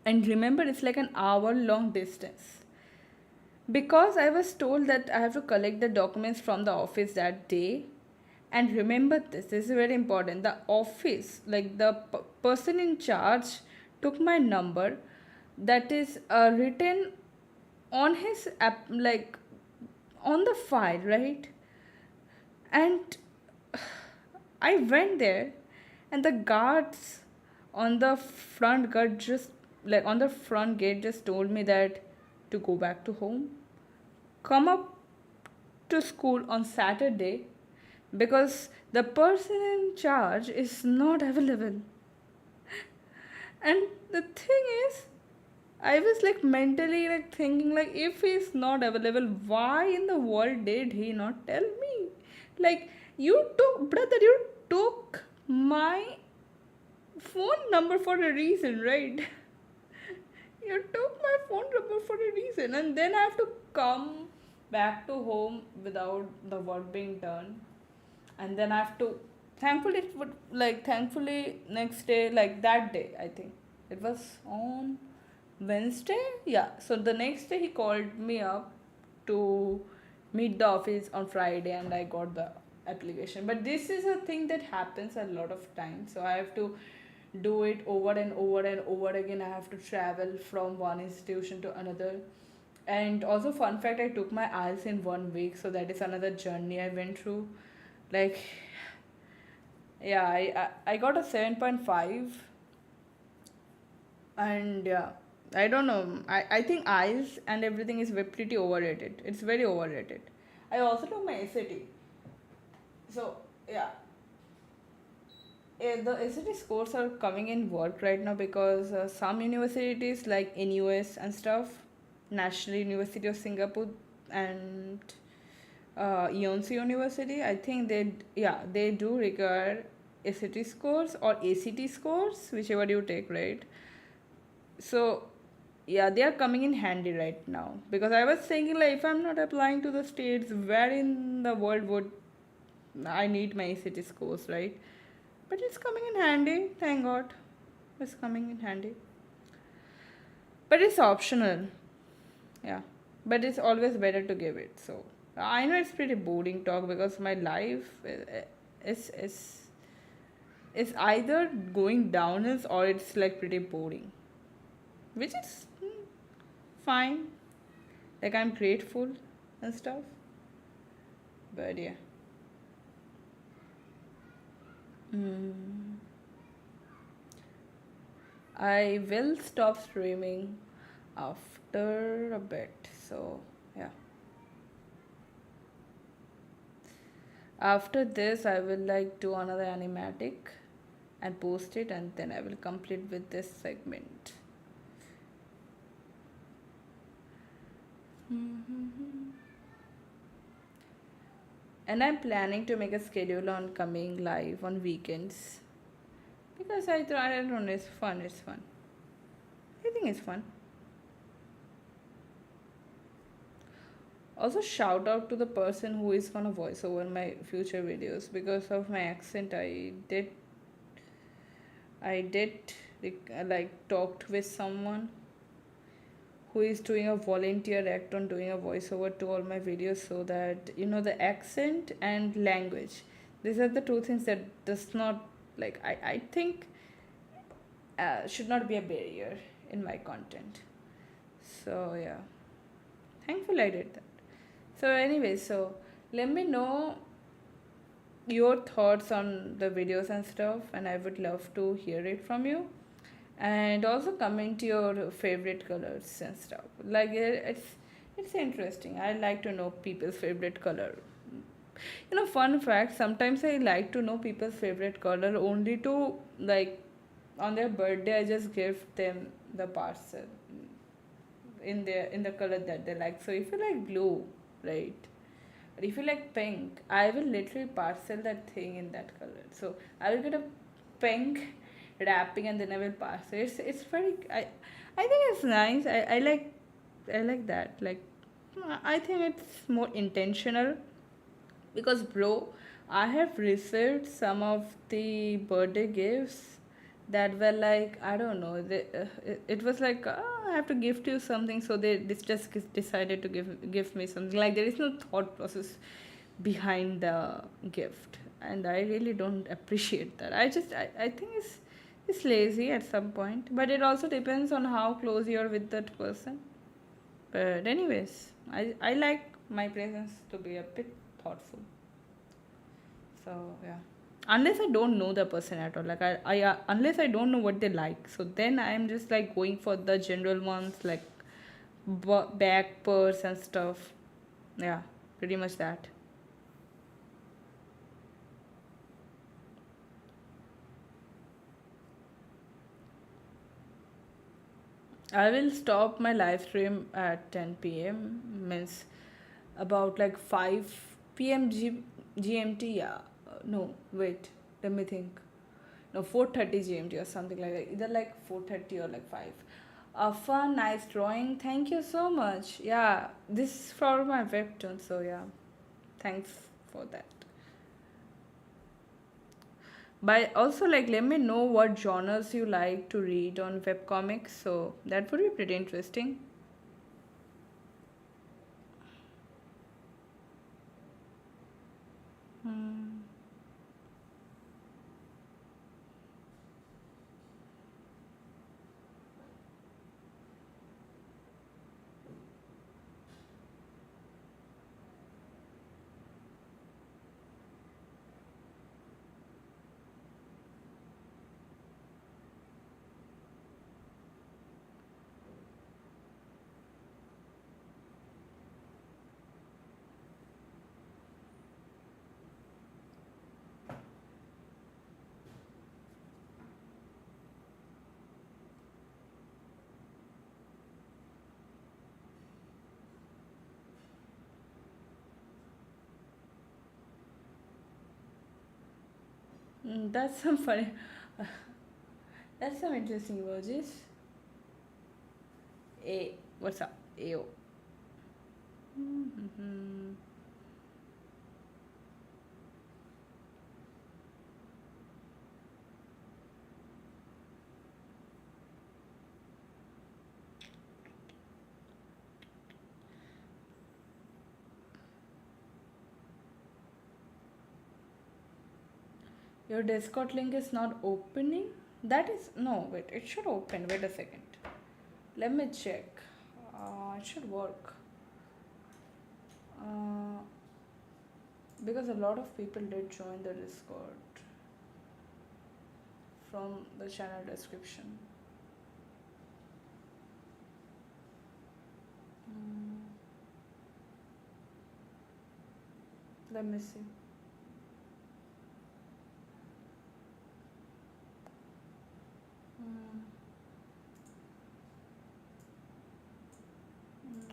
And remember, it's like an hour long distance. Because I was told that I have to collect the documents from the office that day. And remember this is very important. The office, like the person in charge, took my number that is written on his app, like on the file, right? And I went there, and the guards on the front gate just told me that to go back to home, come up to school on Saturday, because the person in charge is not available. And the thing is, I was like mentally like thinking like, if he's not available, why in the world did he not tell me? Like, you took my phone number for a reason, right? You took my phone number for a reason, and then I have to come back to home without the work being done. And then I have to, thankfully next day, like that day, I think it was on Wednesday. Yeah. So the next day he called me up to meet the office on Friday, and I got the application. But this is a thing that happens a lot of times. So I have to do it over and over and over again. I have to travel from one institution to another. And also, fun fact, I took my IELTS in 1 week. So that is another journey I went through. Like, yeah, I got a 7.5. And yeah, I don't know. I think eyes and everything is pretty overrated. It's very overrated. I also took my SAT. So yeah, the SAT scores are coming in work right now, because some universities like NUS and stuff, National University of Singapore, and Yonsei University, I think they do require SAT scores or ACT scores, whichever you take, right? So yeah, they are coming in handy right now, because I was thinking like, if I'm not applying to the States, where in the world would I need my ACT scores, right? But it's coming in handy, thank God. It's coming in handy. But it's optional. Yeah. But it's always better to give it. So I know it's pretty boring talk, because my life is is either going downhill, or it's like pretty boring. Which is fine. Like I'm grateful and stuff. But yeah. Mm. I will stop streaming after a bit. So yeah. After this, I will like do another animatic and post it, and then I will complete with this segment. And I'm planning to make a schedule on coming live on weekends because I don't know, it's fun. It's fun. I think it's fun. Also, shout out to the person who is gonna voice over my future videos. Because of my accent, I did like talked with someone who is doing a volunteer act on doing a voiceover to all my videos, so that the accent and language, these are the two things that does not, like, I think should not be a barrier in my content. So yeah, thankfully I did that. So anyway, so let me know your thoughts on the videos and stuff, and I would love to hear it from you. And also comment your favorite colors and stuff. Like it's interesting. I like to know people's favorite color. Fun fact, sometimes I like to know people's favorite color only to, like, on their birthday I just give them the parcel in the color that they like. So if you like blue, right? Or if you like pink, I will literally parcel that thing in that color. So I will get a pink wrapping and then I will parcel. It's very, I think it's nice. I like that. Like, I think it's more intentional because, bro, I have received some of the birthday gifts that were like, I don't know, it was like, oh, I have to gift you something, so they this just decided to give me something. Like, there is no thought process behind the gift, and I really don't appreciate that. I think it's lazy at some point, but it also depends on how close you're with that person. But anyways, I like my presents to be a bit thoughtful. So yeah, unless I don't know the person at all, like I unless I don't know what they like, so then I am just like going for the general ones, like bag, purse, and stuff. Yeah, pretty much that. I will stop my live stream at 10 p.m. Means about like 5 p.m. GMT. Yeah, no, wait, let me think. No, 4:30 GMT or something like that. Either like 4:30 or like 5. A fun, nice drawing. Thank you so much. Yeah, this is for my webtoon. So yeah, thanks for that. But also, like, let me know what genres you like to read on webcomics. So that would be pretty interesting. Hmm. That's some funny. That's some interesting emojis. A, what's up? Ayo. Mm-hmm. Your Discord link is not opening? That is, no, wait, it should open. Wait a second. Let me check. It should work. Uh, because a lot of people did join the Discord from the channel description. Mm, let me see. Mm,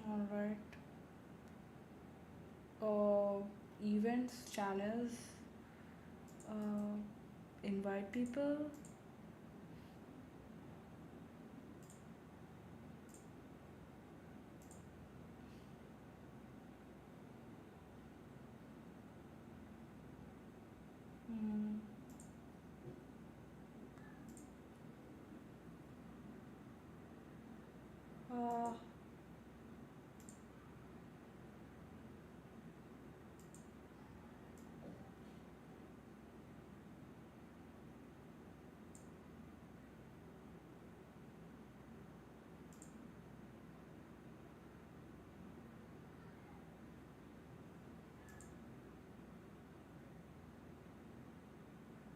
all right. Oh. events, channels, uh, invite people. Mm. Uh,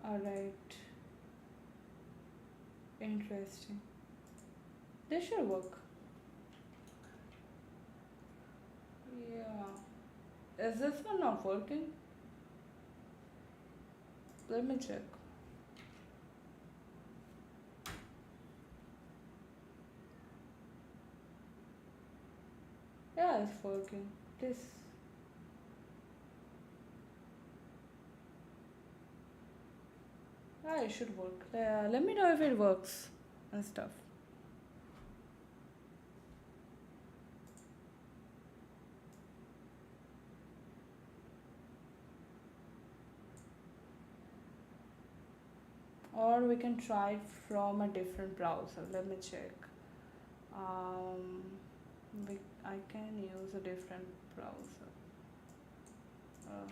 Alright, interesting. This should work. Yeah. Is this one not working? Let me check. Yeah, it's working. This. Yeah, it should work. Let me know if it works and stuff. Or we can try it from a different browser. Let me check. Um, I can use a different browser. Uh,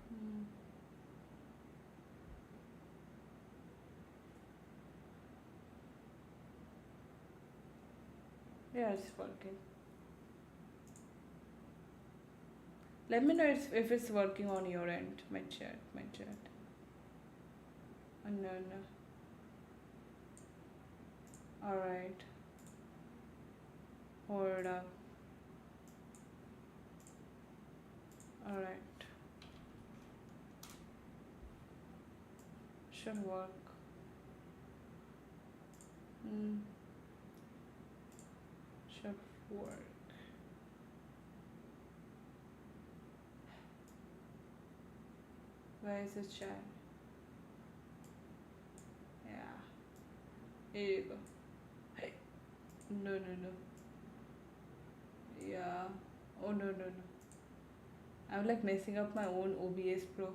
hmm. Yeah, it's working. Let me know if it's working on your end. My chat, my chat. No, no. Alright. Hold up. Alright. Should work. Hmm. Should work. Where is this chat? Yeah. Here you go. Hey. No, no, no. Yeah. Oh, no, no, no. I'm like messing up my own OBS Pro.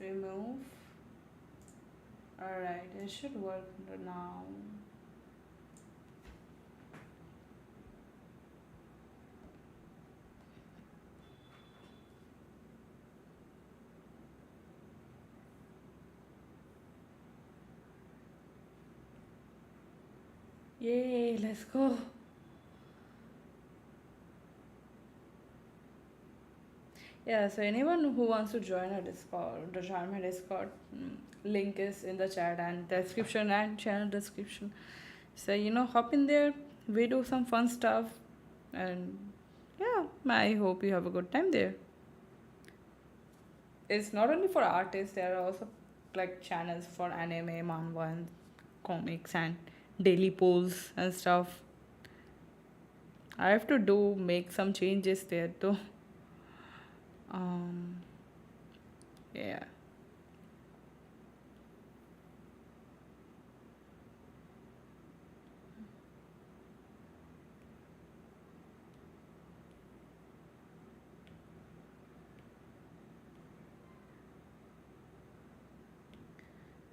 Remove. Alright, it should work now. Yay, let's go. Yeah, so anyone who wants to join our Discord, to join my Discord, link is in the chat and description and channel description. So, hop in there. We do some fun stuff. And yeah, I hope you have a good time there. It's not only for artists, there are also like channels for anime, manga, and comics and daily polls and stuff. I have to make some changes there though. Um, yeah,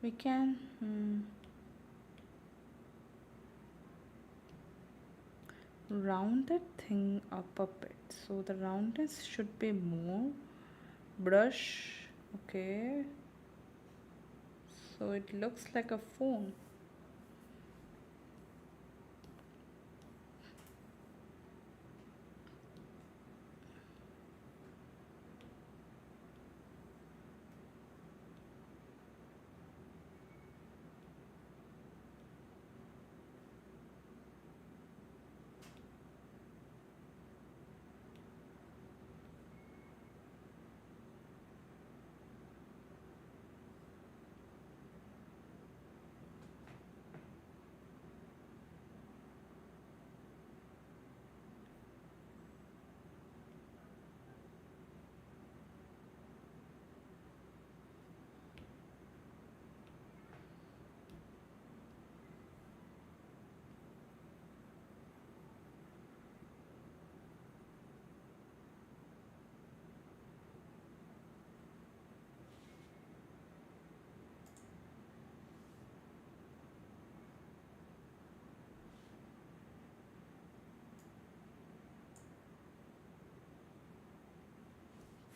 we can round that thing up a bit. So the roundness should be more. Brush, okay. So it looks like a phone.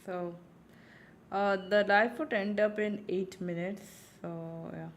So the live would end up in 8 minutes. So yeah.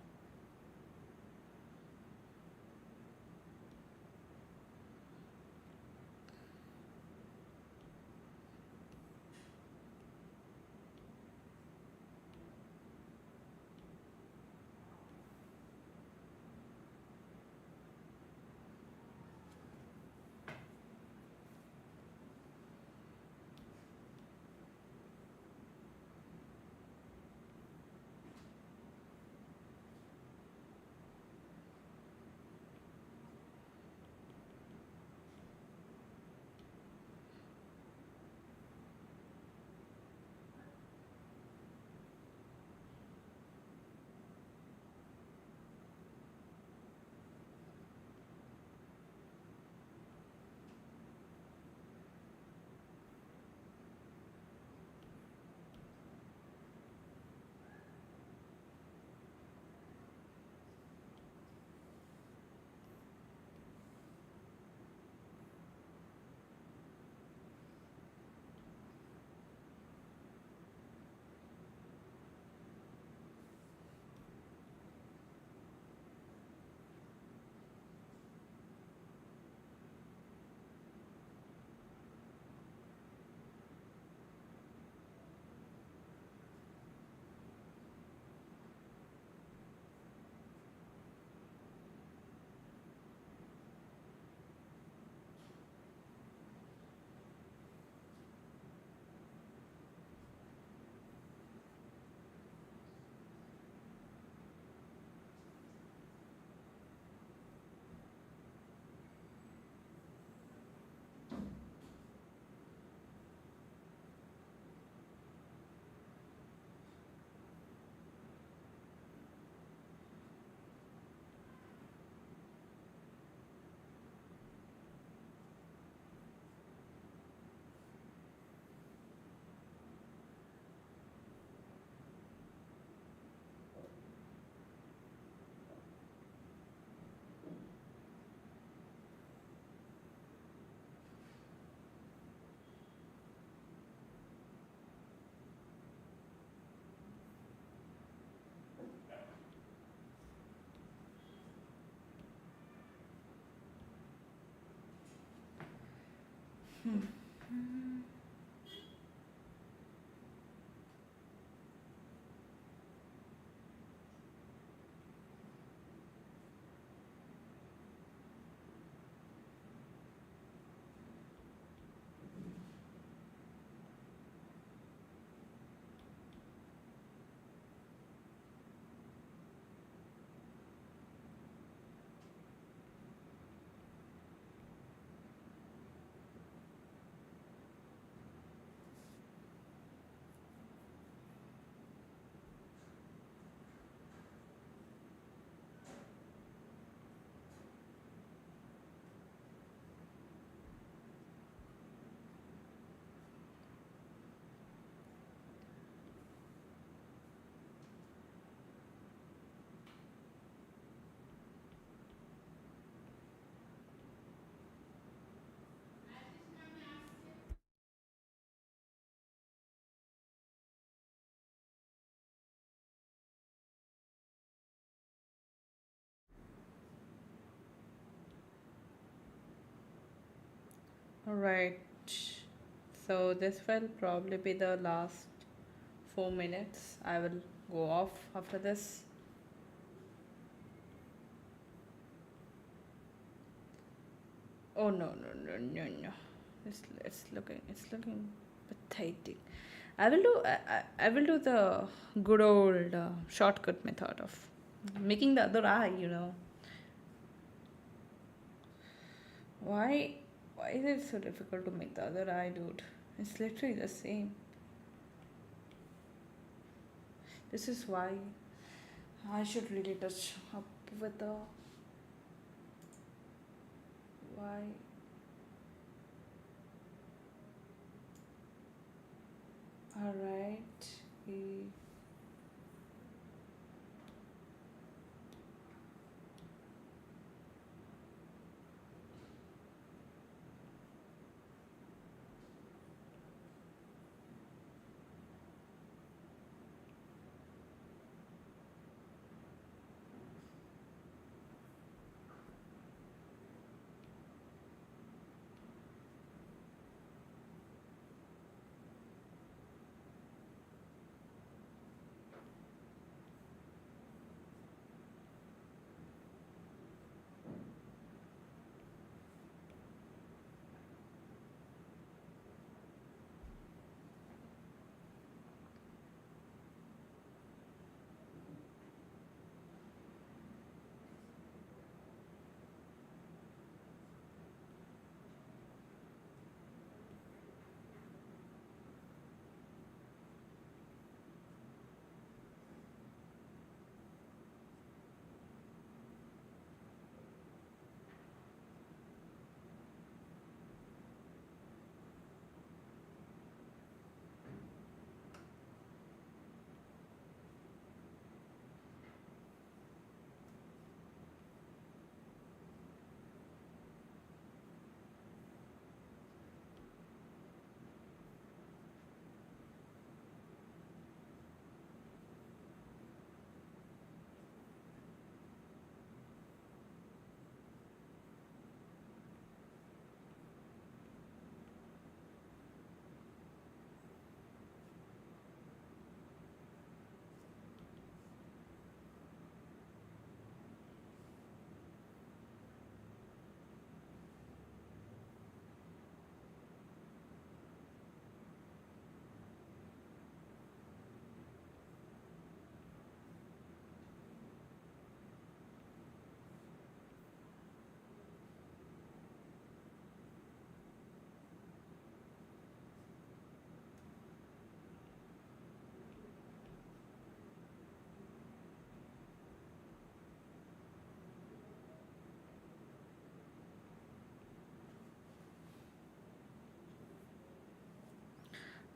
All right. So this will probably be the last 4 minutes. I will go off after this. Oh no no no no no! It's looking pathetic. I will do the good old shortcut method of making the other eye. Why why is it so difficult to make the other eye, dude? It's literally the same. This is why I should really touch up with the why. All right. We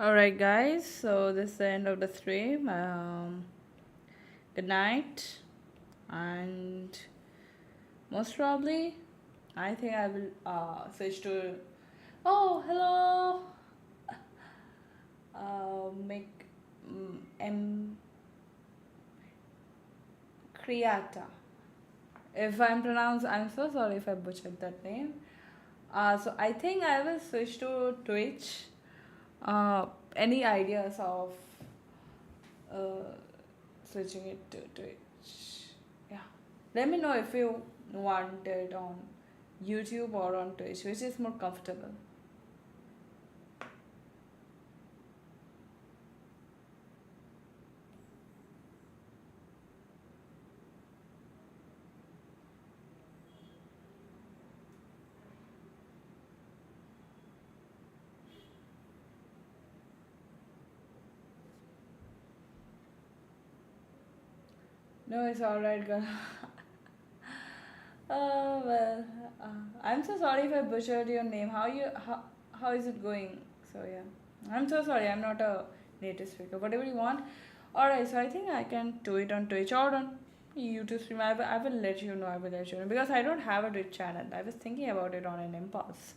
Alright, guys, so this is the end of the stream. Good night, and most probably, I think I will switch to. Oh, hello! Make M. Creata. If I'm pronounced, I'm so sorry if I butchered that name. So I think I will switch to Twitch. Uh, any ideas of uh, switching it to Twitch? Yeah. Let me know if you want it on YouTube or on Twitch, which is more comfortable. No, it's alright, girl. Well, I'm so sorry if I butchered your name. How is it going? So yeah, I'm so sorry. I'm not a native speaker. Whatever you want. All right. So I think I can do it on Twitch or on YouTube stream. I will let you know. I will let you know because I don't have a Twitch channel. I was thinking about it on an impulse.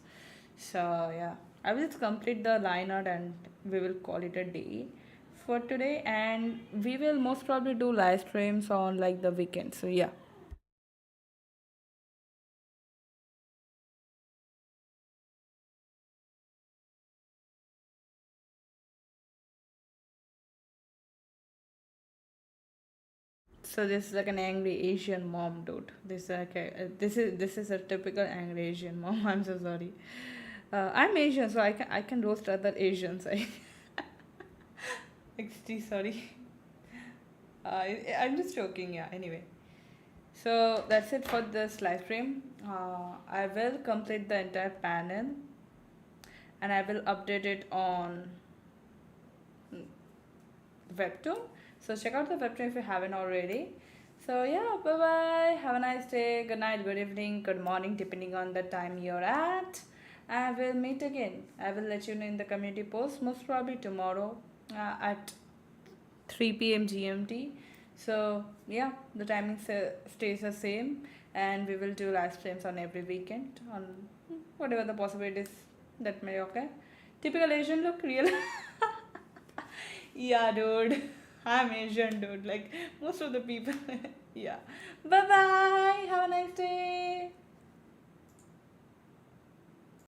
So yeah, I will just complete the line out and we will call it a day for today. And we will most probably do live streams on like the weekend. So yeah. So this is like an angry Asian mom, dude. This is a typical angry Asian mom. I'm so sorry. I'm Asian, so I can roast other Asians. XD, sorry. I'm just joking. Yeah. Anyway, so that's it for this live stream. I will complete the entire panel and I will update it on Webtoon. So check out the Webtoon if you haven't already. So yeah, bye bye. Have a nice day. Good night, good evening, good morning, depending on the time you're at. I will meet again. I will let you know in the community post, most probably tomorrow at 3 p.m. GMT. So yeah, the timing stays the same, and we will do live streams on every weekend on whatever the possibilities that may occur. Typical Asian look, real. Yeah, dude. I'm Asian, dude. Like most of the people. Yeah. Bye bye.